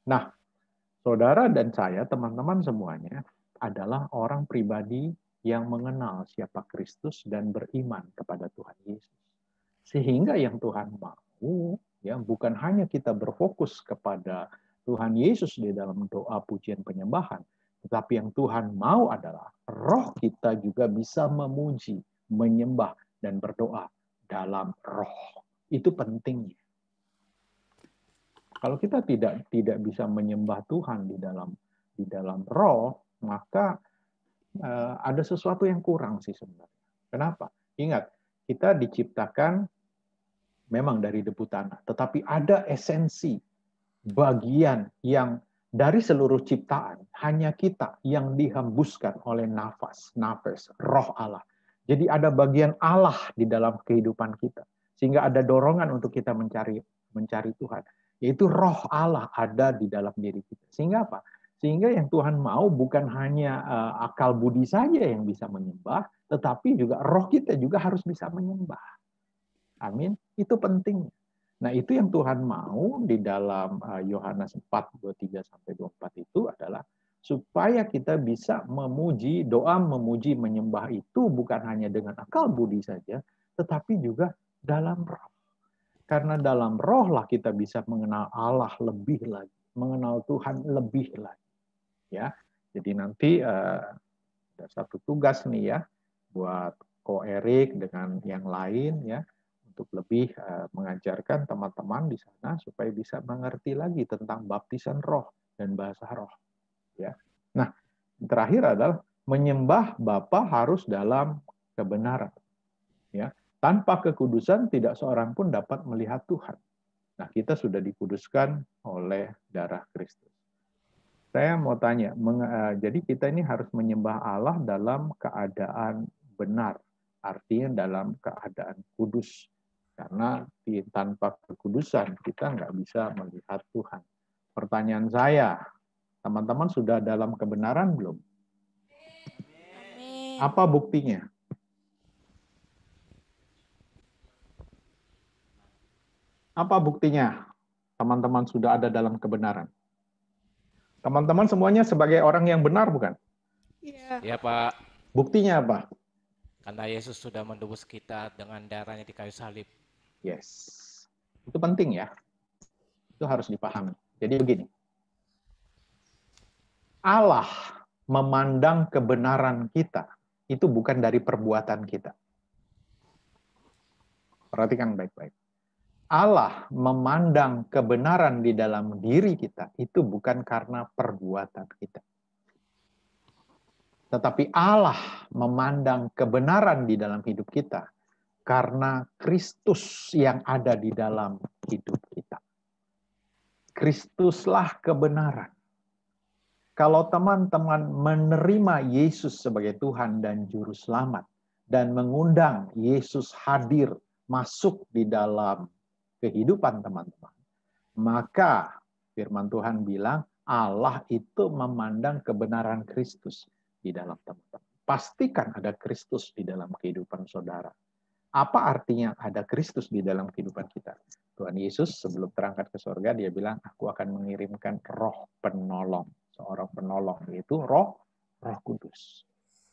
Nah, saudara dan saya, teman-teman semuanya, adalah orang pribadi yang mengenal siapa Kristus dan beriman kepada Tuhan Yesus. Sehingga yang Tuhan mau, ya, bukan hanya kita berfokus kepada Tuhan Yesus di dalam doa pujian penyembahan, tetapi yang Tuhan mau adalah roh kita juga bisa memuji, menyembah, dan berdoa dalam roh. Itu pentingnya. Kalau kita tidak bisa menyembah Tuhan di dalam roh, maka ada sesuatu yang kurang sih sebenarnya. Kenapa? Ingat, kita diciptakan memang dari debu tanah, tetapi ada esensi bagian yang dari seluruh ciptaan hanya kita yang dihembuskan oleh nafas roh Allah. Jadi ada bagian Allah di dalam kehidupan kita, sehingga ada dorongan untuk kita mencari Tuhan, yaitu roh Allah ada di dalam diri kita. Sehingga apa? Sehingga yang Tuhan mau bukan hanya akal budi saja yang bisa menyembah, tetapi juga roh kita juga harus bisa menyembah. Amin. Itu penting. Nah, itu yang Tuhan mau di dalam Yohanes 4:23-24 itu adalah supaya kita bisa memuji, doa memuji, menyembah itu bukan hanya dengan akal budi saja, tetapi juga dalam roh. Karena dalam roh lah kita bisa mengenal Allah lebih lagi, mengenal Tuhan lebih lagi. Ya, jadi nanti ada satu tugas nih ya buat Ko Erik dengan yang lain ya, untuk lebih mengajarkan teman-teman di sana supaya bisa mengerti lagi tentang baptisan roh dan bahasa roh. Ya. Nah, terakhir adalah menyembah Bapa harus dalam kebenaran. Ya. Tanpa kekudusan tidak seorang pun dapat melihat Tuhan. Nah, kita sudah dikuduskan oleh darah Kristus. Saya mau tanya, jadi kita ini harus menyembah Allah dalam keadaan benar, artinya dalam keadaan kudus. Karena tanpa kekudusan kita nggak bisa melihat Tuhan. Pertanyaan saya, teman-teman sudah dalam kebenaran belum? Amin. Apa buktinya? Apa buktinya teman-teman sudah ada dalam kebenaran? Teman-teman semuanya sebagai orang yang benar bukan? Iya. Ya Pak, Buktinya apa? karena Yesus sudah menebus kita dengan darahnya di kayu salib. Yes. Itu penting ya. Itu harus dipahami. Jadi begini. Allah memandang kebenaran kita itu bukan dari perbuatan kita. Perhatikan baik-baik. Allah memandang kebenaran di dalam diri kita itu bukan karena perbuatan kita. Tetapi Allah memandang kebenaran di dalam hidup kita karena Kristus yang ada di dalam hidup kita. Kristuslah kebenaran. Kalau teman-teman menerima Yesus sebagai Tuhan dan Juru Selamat dan mengundang Yesus hadir masuk di dalam kehidupan teman-teman, maka firman Tuhan bilang Allah itu memandang kebenaran Kristus di dalam teman-teman. Pastikan ada Kristus di dalam kehidupan saudara. Apa artinya ada Kristus di dalam kehidupan kita? Tuhan Yesus sebelum terangkat ke surga, dia bilang, aku akan mengirimkan roh penolong. Seorang penolong, yaitu roh kudus.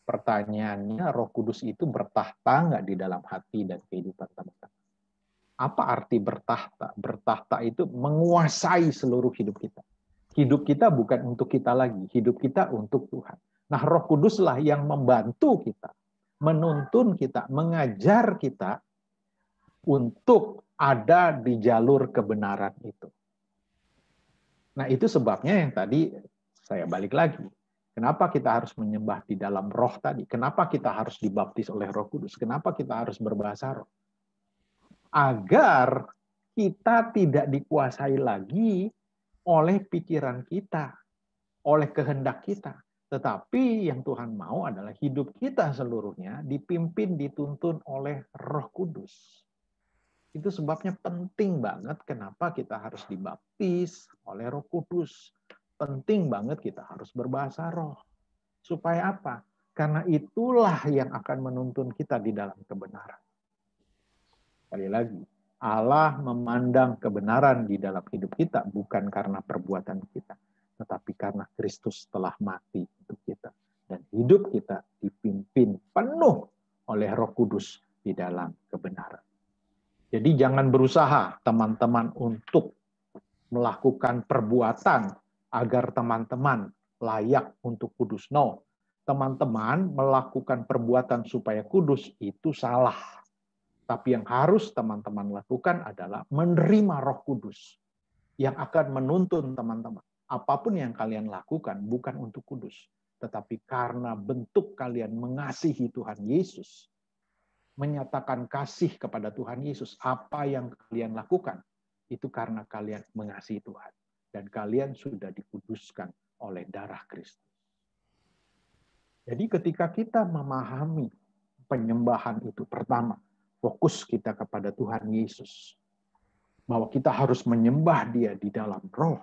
Pertanyaannya, roh kudus itu bertahta nggak di dalam hati dan kehidupan teman-teman? Apa arti bertahta? Bertahta itu menguasai seluruh hidup kita. Hidup kita bukan untuk kita lagi, hidup kita untuk Tuhan. Nah, roh kuduslah yang membantu kita, menuntun kita, mengajar kita untuk ada di jalur kebenaran itu. Nah, itu sebabnya yang tadi saya balik lagi. Kenapa kita harus menyembah di dalam roh tadi? Kenapa kita harus dibaptis oleh Roh Kudus? Kenapa kita harus berbahasa roh? Agar kita tidak dikuasai lagi oleh pikiran kita, oleh kehendak kita. Tetapi yang Tuhan mau adalah hidup kita seluruhnya dipimpin, dituntun oleh Roh Kudus. Itu sebabnya penting banget kenapa kita harus dibaptis oleh Roh Kudus. Penting banget kita harus berbahasa roh. Supaya apa? Karena itulah yang akan menuntun kita di dalam kebenaran. Sekali lagi, Allah memandang kebenaran di dalam hidup kita bukan karena perbuatan kita, tetapi karena Kristus telah mati untuk kita. Dan hidup kita dipimpin penuh oleh Roh Kudus di dalam kebenaran. Jadi jangan berusaha teman-teman untuk melakukan perbuatan agar teman-teman layak untuk kudus. No, teman-teman melakukan perbuatan supaya kudus itu salah. Tapi yang harus teman-teman lakukan adalah menerima Roh Kudus yang akan menuntun teman-teman. Apapun yang kalian lakukan bukan untuk kudus, tetapi karena bentuk kalian mengasihi Tuhan Yesus, menyatakan kasih kepada Tuhan Yesus. Apa yang kalian lakukan itu karena kalian mengasihi Tuhan dan kalian sudah dikuduskan oleh darah Kristus. Jadi ketika kita memahami penyembahan itu, pertama, fokus kita kepada Tuhan Yesus. Bahwa kita harus menyembah Dia di dalam roh.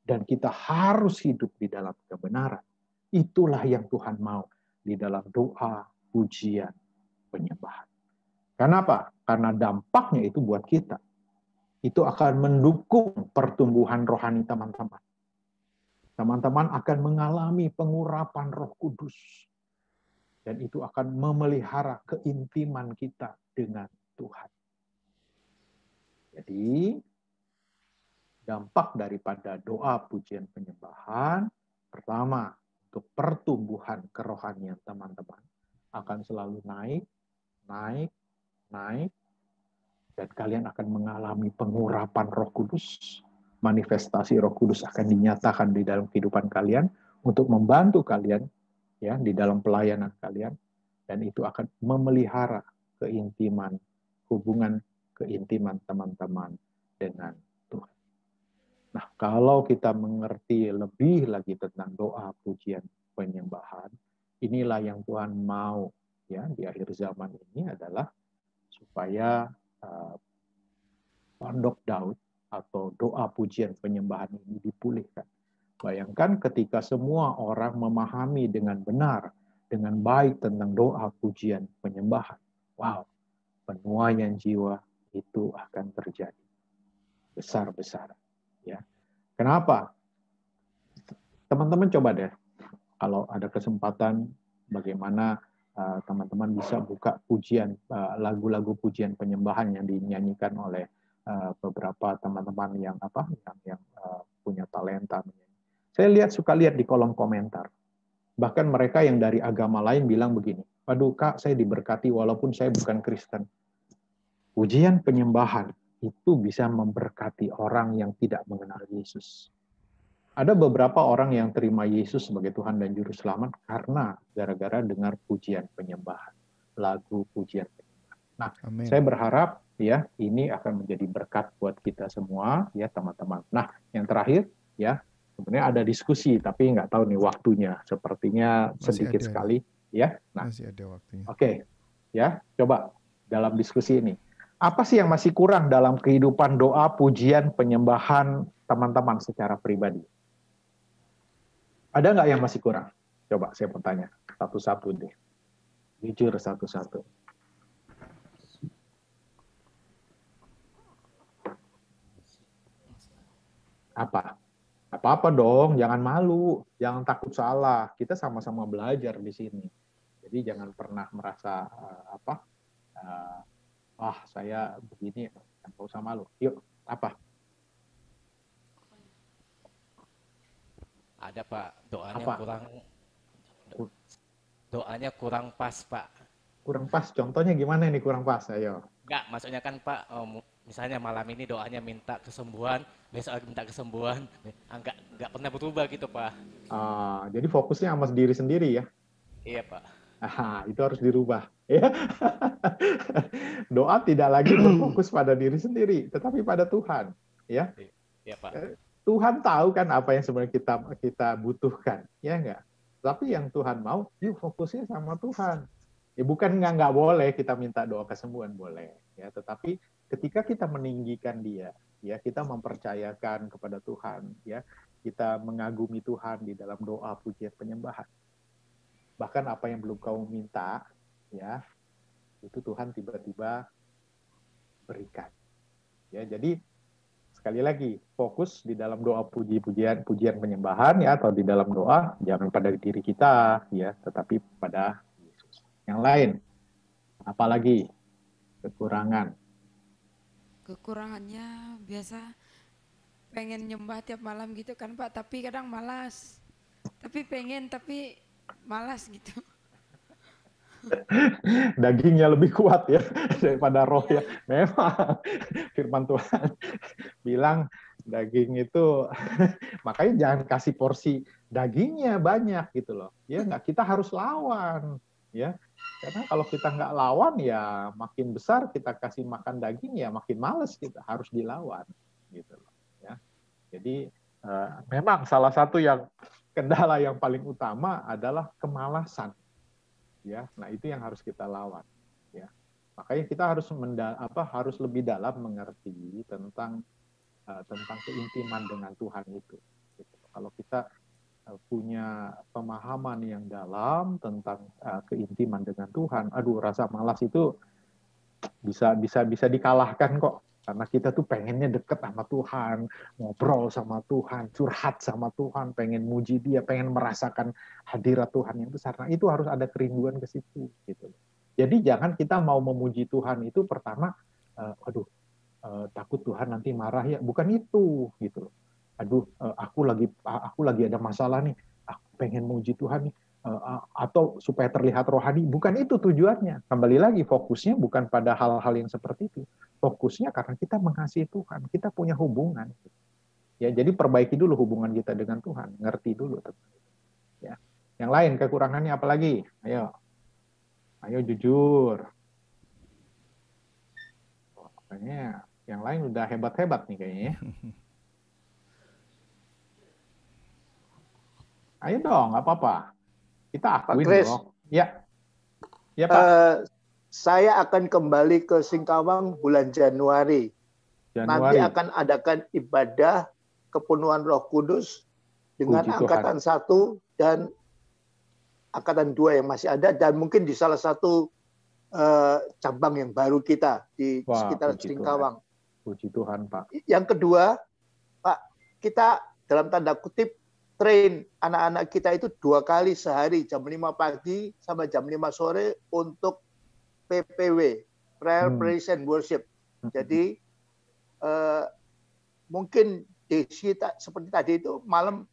Dan kita harus hidup di dalam kebenaran. Itulah yang Tuhan mau di dalam doa, pujian, penyembahan. Kenapa? Karena dampaknya itu buat kita. Itu akan mendukung pertumbuhan rohani teman-teman. Teman-teman akan mengalami pengurapan Roh Kudus. Dan itu akan memelihara keintiman kita dengan Tuhan. Jadi, dampak daripada doa, pujian, penyembahan, pertama, untuk pertumbuhan kerohanian teman-teman akan selalu naik, dan kalian akan mengalami pengurapan Roh Kudus. Manifestasi Roh Kudus akan dinyatakan di dalam kehidupan kalian untuk membantu kalian ya di dalam pelayanan kalian, dan itu akan memelihara keintiman, hubungan keintiman teman-teman dengan Tuhan. Nah, kalau kita mengerti lebih lagi tentang doa, pujian, penyembahan, inilah yang Tuhan mau ya di akhir zaman ini adalah supaya Pondok Daud atau doa, pujian, penyembahan ini dipulihkan. Bayangkan ketika semua orang memahami dengan benar, dengan baik tentang doa, pujian, penyembahan. Wow, penuaian jiwa itu akan terjadi besar-besaran. Ya, kenapa? Teman-teman coba deh, kalau ada kesempatan, bagaimana teman-teman bisa buka pujian, lagu-lagu pujian penyembahan yang dinyanyikan oleh beberapa teman-teman yang punya talenta. Saya suka lihat di kolom komentar. Bahkan mereka yang dari agama lain bilang begini, aduh Kak, saya diberkati walaupun saya bukan Kristen. Pujian penyembahan itu bisa memberkati orang yang tidak mengenal Yesus. Ada beberapa orang yang terima Yesus sebagai Tuhan dan Juru Selamat karena gara-gara dengar pujian penyembahan, lagu pujian penyembahan. Nah, Amen. Saya berharap ya ini akan menjadi berkat buat kita semua ya teman-teman. Nah, yang terakhir ya sebenarnya ada diskusi tapi nggak tahu nih waktunya, sepertinya sedikit sekali ya. Nah, masih ada waktunya. Oke, ya coba dalam diskusi ini apa sih yang masih kurang dalam kehidupan doa, pujian, penyembahan teman-teman secara pribadi? Ada nggak yang masih kurang? Coba saya mau tanya satu-satu deh. Jujur satu-satu. Apa? Apa-apa dong, jangan malu, jangan takut salah. Kita sama-sama belajar di sini. Jadi jangan pernah merasa saya begini, nggak usah malu. Yuk, apa? Ada Pak, doanya kurang pas Pak. Kurang pas, contohnya gimana ini kurang pas? Ayo. Enggak, maksudnya kan Pak, misalnya malam ini doanya minta kesembuhan, besok lagi minta kesembuhan, enggak pernah berubah gitu Pak. Jadi fokusnya sama diri sendiri ya? Iya Pak. Itu harus dirubah. Ya. Doa tidak lagi berfokus pada diri sendiri, tetapi pada Tuhan. Ya. Iya Pak. Tuhan tahu kan apa yang sebenarnya kita butuhkan, ya enggak? Tapi yang Tuhan mau, yuk fokusnya sama Tuhan. Ya bukan nggak boleh kita minta doa kesembuhan, boleh. Ya, tetapi ketika kita meninggikan Dia, ya kita mempercayakan kepada Tuhan, ya kita mengagumi Tuhan di dalam doa, pujian, penyembahan. bahkan apa yang belum kamu minta, ya, itu Tuhan tiba-tiba berikan. Ya, jadi sekali lagi fokus di dalam doa pujian penyembahan ya, atau di dalam doa jangan pada diri kita ya, tetapi pada Yesus. Yang lain, apalagi kekurangan. Kekurangannya biasa pengen nyembah tiap malam gitu kan Pak, tapi kadang malas. Tapi pengen, tapi malas gitu. Dagingnya lebih kuat ya daripada roh ya. Memang firman Tuhan bilang daging itu makanya jangan kasih porsi dagingnya banyak gitu loh. Ya nggak, kita harus lawan ya. Karena kalau kita nggak lawan ya makin besar kita kasih makan daging ya makin males, kita harus dilawan gitu loh ya. Jadi memang salah satu yang kendala yang paling utama adalah kemalasan. Ya, nah itu yang harus kita lawan. Ya, makanya kita harus lebih dalam mengerti tentang keintiman dengan Tuhan itu. Gitu. Kalau kita punya pemahaman yang dalam tentang keintiman dengan Tuhan, aduh rasa malas itu bisa dikalahkan kok. Karena kita tuh pengennya deket sama Tuhan, ngobrol sama Tuhan, curhat sama Tuhan, pengen muji Dia, pengen merasakan hadirat Tuhan yang besar. Nah, itu harus ada kerinduan ke situ gitu. Jadi jangan kita mau memuji Tuhan itu pertama takut Tuhan nanti marah ya, bukan itu gitu loh. Aduh, aku lagi ada masalah nih, aku pengen muji Tuhan nih, atau supaya terlihat rohani, bukan itu tujuannya. Kembali lagi fokusnya bukan pada hal-hal yang seperti itu. Fokusnya karena kita mengasihi Tuhan, kita punya hubungan. Ya, jadi perbaiki dulu hubungan kita dengan Tuhan, ngerti dulu. Ya. Yang lain kekurangannya apa lagi? Ayo jujur. Kayaknya yang lain udah hebat-hebat nih kayaknya. Ayo dong, nggak apa-apa. Kita akuin dong. Ya, ya Pak. Saya akan kembali ke Singkawang bulan Januari. Nanti akan adakan ibadah kepenuhan Roh Kudus dengan angkatan 1 dan angkatan 2 yang masih ada, dan mungkin di salah satu cabang yang baru kita di sekitar Singkawang. Puji Tuhan, Pak. Yang kedua, Pak, kita dalam tanda kutip train anak-anak kita itu 2 kali sehari, jam 5 pagi sama jam 5 sore untuk PPW, Prayer, Praise and Worship. Jadi mungkin Desi seperti tadi itu malam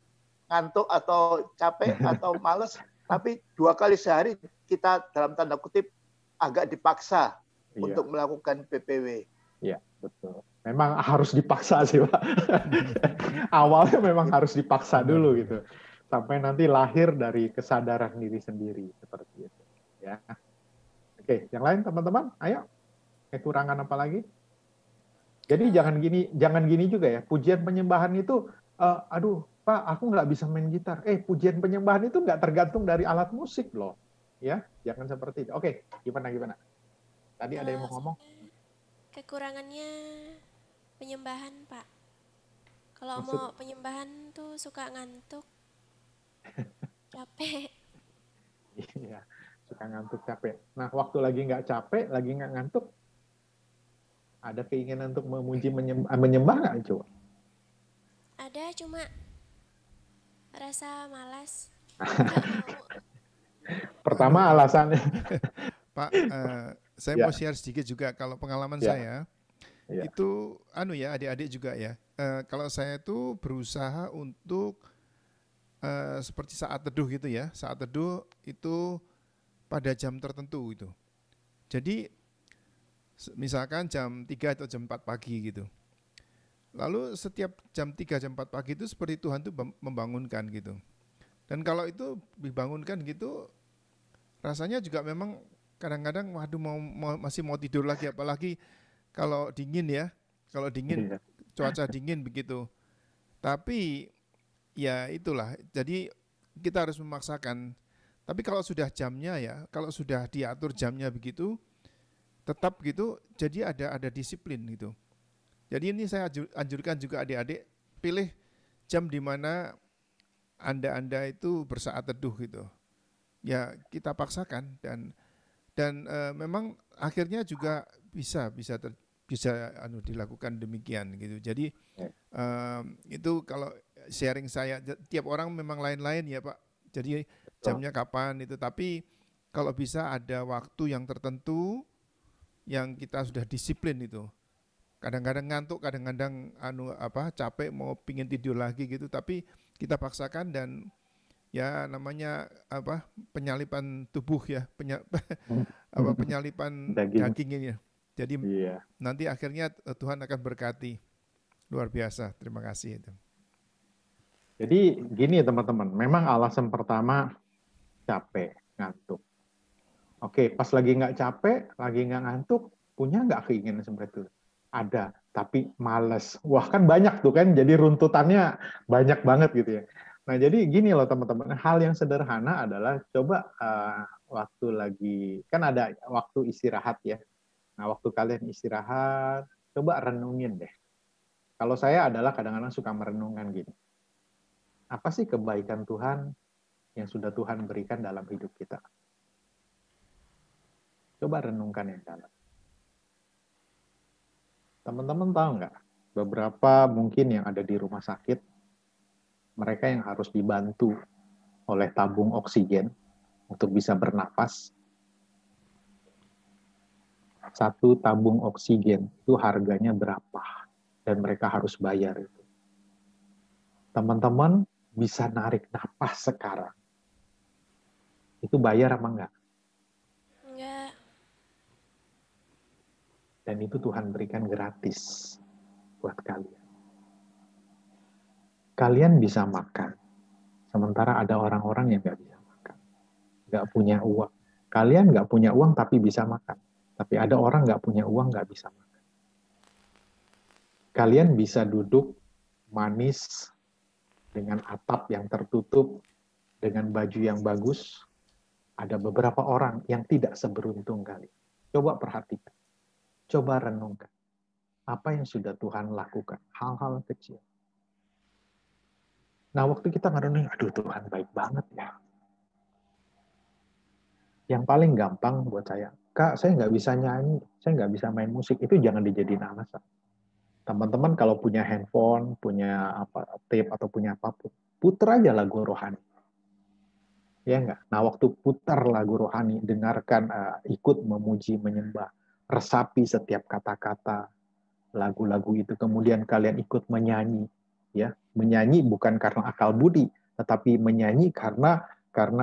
ngantuk atau capek atau males, tapi 2 kali sehari kita dalam tanda kutip agak dipaksa untuk melakukan PPW. Iya, betul. Memang harus dipaksa sih, Pak. Awalnya memang harus dipaksa dulu gitu. Sampai nanti lahir dari kesadaran diri sendiri seperti itu, ya. Oke, yang lain teman-teman, ayo. Kekurangan apa lagi? Jadi jangan gini juga ya. Pujian penyembahan itu, aduh, Pak, aku nggak bisa main gitar. Pujian penyembahan itu nggak tergantung dari alat musik loh, ya. Jangan seperti itu. Oke, gimana? Tadi ada yang mau ngomong? Kekurangannya penyembahan, Pak. Kalau mau penyembahan tuh suka ngantuk, capek. Iya. Suka ngantuk, capek. Nah, waktu lagi nggak capek, lagi nggak ngantuk, ada keinginan untuk memuji menyembah nggak, coba? Ada, cuma rasa malas. Pertama alasannya. Pak, saya mau share sedikit juga. Kalau pengalaman saya, itu adik-adik juga ya. Kalau saya itu berusaha untuk seperti saat teduh gitu ya. Saat teduh itu pada jam tertentu itu. Jadi misalkan jam 3 atau jam 4 pagi gitu. Lalu setiap jam 3, jam 4 pagi itu seperti Tuhan itu membangunkan gitu. Dan kalau itu dibangunkan gitu, rasanya juga memang kadang-kadang waduh masih mau tidur lagi, apalagi kalau dingin ya. Kalau dingin, cuaca dingin begitu. Tapi ya itulah, jadi kita harus memaksakan. Tapi kalau sudah jamnya ya, kalau sudah diatur jamnya begitu, tetap gitu, jadi ada disiplin gitu. Jadi ini saya anjurkan juga adik-adik, pilih jam di mana Anda itu bersaat teduh gitu. ya kita paksakan dan memang akhirnya juga bisa dilakukan demikian gitu. Jadi itu kalau sharing saya, tiap orang memang lain-lain ya Pak. Jadi jamnya kapan itu, tapi kalau bisa ada waktu yang tertentu yang kita sudah disiplin itu. Kadang-kadang ngantuk, kadang-kadang capek, mau pingin tidur lagi gitu, tapi kita paksakan dan ya namanya penyalipan tubuh ya, penyalipan daging ini ya. Jadi nanti akhirnya Tuhan akan berkati. Luar biasa, terima kasih itu. Jadi gini teman-teman, memang alasan pertama capek, ngantuk. Oke, pas lagi nggak capek, lagi nggak ngantuk, punya nggak keinginan seperti itu? Ada, tapi males. Wah kan banyak tuh kan, jadi runtutannya banyak banget gitu ya. Nah jadi gini loh teman-teman, hal yang sederhana adalah coba waktu lagi, kan ada waktu istirahat ya. Nah waktu kalian istirahat, coba renungin deh. Kalau saya adalah kadang-kadang suka merenungkan gini. Apa sih kebaikan Tuhan yang sudah Tuhan berikan dalam hidup kita? Coba renungkan yang dalam. Teman-teman tahu nggak? Beberapa mungkin yang ada di rumah sakit, mereka yang harus dibantu oleh tabung oksigen untuk bisa bernapas. Satu tabung oksigen itu harganya berapa? Dan mereka harus bayar itu. Teman-teman bisa narik napas sekarang. Itu bayar apa enggak? Enggak. Dan itu Tuhan berikan gratis buat kalian. Kalian bisa makan, sementara ada orang-orang yang nggak bisa makan, nggak punya uang. Kalian nggak punya uang tapi bisa makan, tapi ada orang nggak punya uang nggak bisa makan. Kalian bisa duduk manis dengan atap yang tertutup, dengan baju yang bagus. Ada beberapa orang yang tidak seberuntung kalian. Coba perhatikan. Coba renungkan. Apa yang sudah Tuhan lakukan? Hal-hal kecil. Nah, waktu kita ngerenung, aduh Tuhan baik banget ya. Yang paling gampang buat saya, Kak, saya nggak bisa nyanyi, saya nggak bisa main musik, itu jangan dijadiin alasan. Teman-teman kalau punya handphone, punya tape atau punya apapun, putar aja lagu rohani. Ya enggak? Nah, waktu putar lagu rohani, dengarkan, ikut memuji, menyembah, resapi setiap kata-kata lagu-lagu itu, kemudian kalian ikut menyanyi, ya, menyanyi bukan karena akal budi, tetapi menyanyi karena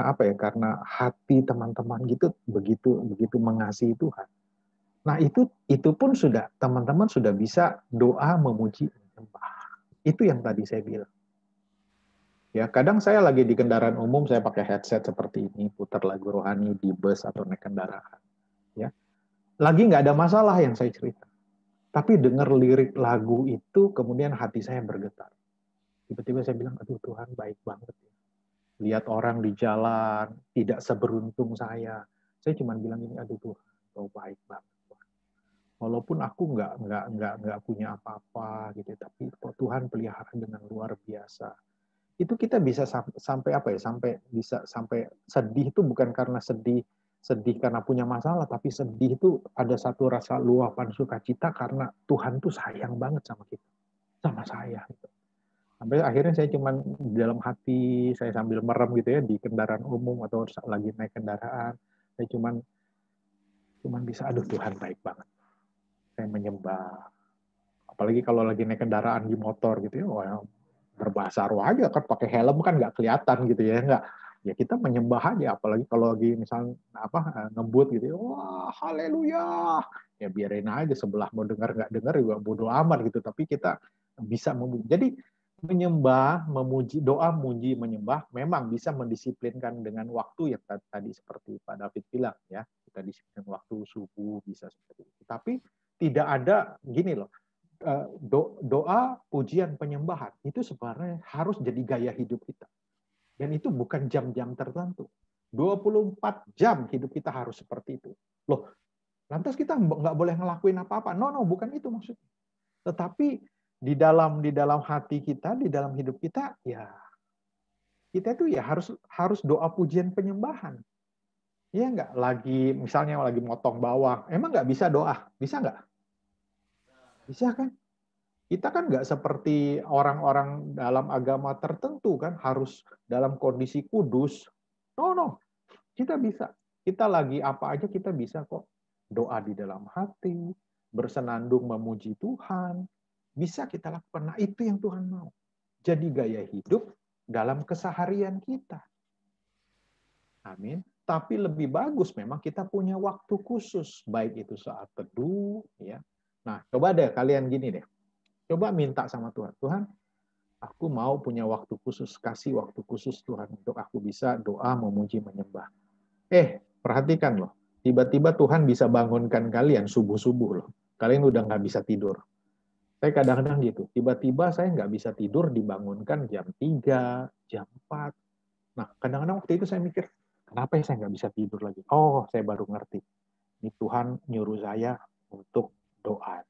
apa ya? Karena hati teman-teman gitu begitu mengasihi Tuhan. Nah, itu pun sudah teman-teman sudah bisa doa, memuji, menyembah. Itu yang tadi saya bilang. Ya, kadang saya lagi di kendaraan umum, saya pakai headset seperti ini, putar lagu rohani di bus atau naik kendaraan. Ya, lagi nggak ada masalah yang saya cerita. Tapi dengar lirik lagu itu, kemudian hati saya bergetar. Tiba-tiba saya bilang, aduh Tuhan baik banget ya. Lihat orang di jalan, tidak seberuntung saya. Saya cuma bilang ini, aduh Tuhan, kau baik banget. Walaupun aku nggak punya apa-apa gitu, tapi Tuhan pelihara dengan luar biasa. Itu kita bisa sampai apa ya? Sampai sedih itu bukan karena sedih karena punya masalah, tapi sedih itu ada satu rasa luapan sukacita karena Tuhan tuh sayang banget sama kita, sama saya. Gitu. Sampai akhirnya saya cuman di dalam hati saya sambil merem gitu ya di kendaraan umum atau lagi naik kendaraan, saya cuman bisa, aduh Tuhan baik banget. Saya menyembah. Apalagi kalau lagi naik kendaraan di motor gitu ya, wah, berbahasa roh aja kan, pakai helm kan nggak kelihatan gitu ya, nggak, ya kita menyembah aja. Apalagi kalau lagi misalnya ngebut gitu, wah haleluya, ya biarin aja, sebelah mau dengar nggak dengar juga bodo amat gitu, tapi kita bisa memuji. Jadi menyembah, memuji, doa, muji, menyembah memang bisa mendisiplinkan dengan waktu yang tadi seperti Pak David bilang ya, kita disiplin waktu subuh bisa seperti itu. Tapi tidak ada gini loh, doa, pujian, penyembahan itu sebenarnya harus jadi gaya hidup kita. Dan itu bukan jam-jam tertentu. 24 jam hidup kita harus seperti itu. Loh, lantas kita nggak boleh ngelakuin apa-apa. No, bukan itu maksudnya. Tetapi di dalam hati kita, di dalam hidup kita, ya kita itu ya harus doa, pujian, penyembahan. Iya nggak? Misalnya lagi motong bawang, emang nggak bisa doa? Bisa nggak? Bisa kan? Kita kan nggak seperti orang-orang dalam agama tertentu kan, harus dalam kondisi kudus. No, no. Kita bisa. Kita lagi apa aja kita bisa kok. Doa di dalam hati, bersenandung memuji Tuhan. Bisa kita lakukan. Nah, itu yang Tuhan mau. Jadi gaya hidup dalam keseharian kita. Amin. Tapi lebih bagus memang kita punya waktu khusus, baik itu saat teduh, ya. Nah, coba deh kalian gini deh. Coba minta sama Tuhan. Tuhan, aku mau punya waktu khusus, kasih waktu khusus Tuhan untuk aku bisa doa, memuji, menyembah. Perhatikan loh. Tiba-tiba Tuhan bisa bangunkan kalian subuh-subuh loh. Kalian udah nggak bisa tidur. Saya kadang-kadang gitu. Tiba-tiba saya nggak bisa tidur, dibangunkan jam 3, jam 4. Nah, kadang-kadang waktu itu saya mikir, kenapa ya saya nggak bisa tidur lagi? Oh, saya baru ngerti. Ini Tuhan nyuruh saya untuk doa.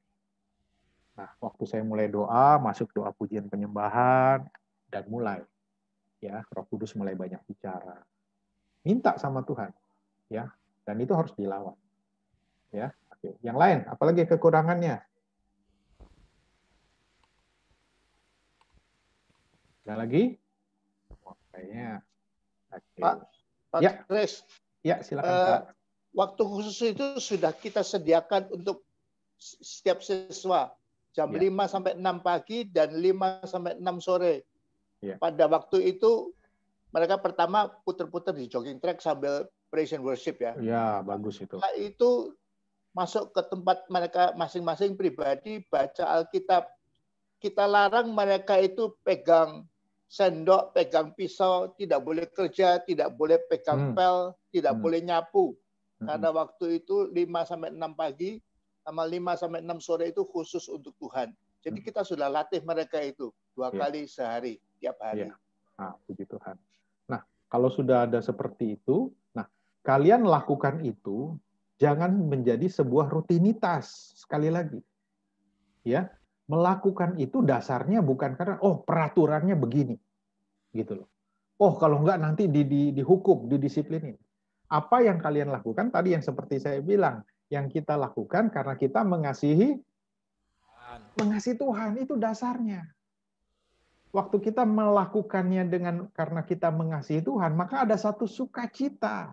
Nah, waktu saya mulai doa, masuk doa pujian penyembahan, dan mulai. Ya, Roh Kudus mulai banyak bicara. Minta sama Tuhan. Ya, dan itu harus dilawan. Ya, oke. Yang lain, apalagi kekurangannya? Ada lagi? Kayaknya. Oke. Pak Ya. Chris. Ya, silakan Pak. Waktu khusus itu sudah kita sediakan untuk setiap siswa. Jam 5 sampai 6 pagi dan 5 sampai 6 sore. Ya. Pada waktu itu mereka pertama putar-putar di jogging track sambil praise and worship ya. Ya, bagus itu. Nah, itu masuk ke tempat mereka masing-masing pribadi baca Alkitab. Kita larang mereka itu pegang sendok, pegang pisau, tidak boleh kerja, tidak boleh pegang pel, tidak boleh nyapu. Karena waktu itu 5 sampai 6 pagi sama 5 sampai 6 sore itu khusus untuk Tuhan. Jadi kita sudah latih mereka itu 2 kali sehari, tiap hari. Nah, puji Tuhan. Nah, kalau sudah ada seperti itu, nah, kalian lakukan itu, jangan menjadi sebuah rutinitas. Sekali lagi. Ya, melakukan itu dasarnya bukan karena, peraturannya begini. Gitu loh. Kalau enggak nanti dihukum, didisiplinin. Apa yang kalian lakukan tadi yang seperti saya bilang, yang kita lakukan karena kita mengasihi Tuhan, itu dasarnya. Waktu kita melakukannya karena kita mengasihi Tuhan, maka ada satu sukacita.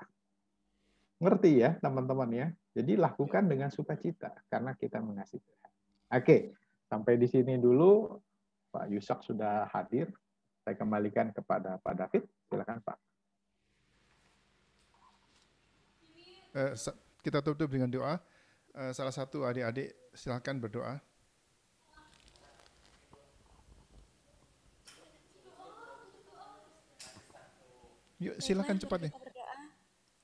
Ngerti ya, teman-teman ya? Jadi lakukan dengan sukacita karena kita mengasihi Tuhan. Oke, sampai di sini dulu. Pak Yusak sudah hadir. Saya kembalikan kepada Pak David. Silakan Pak. Kita tutup dengan doa. Salah satu adik-adik silakan berdoa. Yuk silakan cepat nih.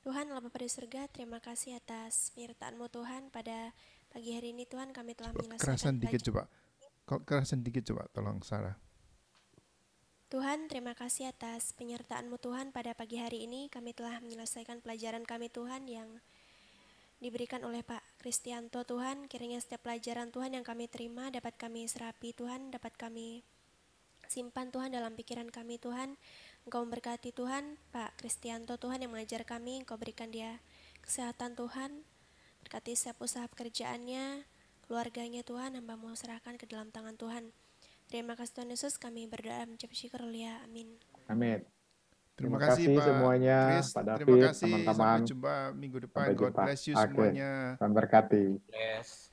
Tuhan Allah Bapa di surga, terima kasih atas penyertaan-Mu Tuhan pada pagi hari ini Tuhan kami telah menyelesaikan Kerasan dikit coba. Kerasan dikit coba tolong Sarah. Tuhan, terima kasih atas penyertaan-Mu Tuhan pada pagi hari ini kami telah menyelesaikan pelajaran kami Tuhan yang diberikan oleh Pak Kristianto Tuhan. Kiranya setiap pelajaran Tuhan yang kami terima dapat kami serapi Tuhan, dapat kami simpan Tuhan dalam pikiran kami Tuhan. Engkau memberkati Tuhan Pak Kristianto Tuhan yang mengajar kami, Engkau berikan dia kesehatan Tuhan, berkati setiap usaha pekerjaannya, keluarganya Tuhan, hamba-Mu serahkan ke dalam tangan Tuhan. Terima kasih Tuhan Yesus, kami berdoa mengucap syukur ya, amin. Amin. Terima kasih Pak semuanya, Chris, Pak David, terima kasih, teman-teman. sampai jumpa minggu depan. God bless you semuanya. Tuhan berkati. Yes.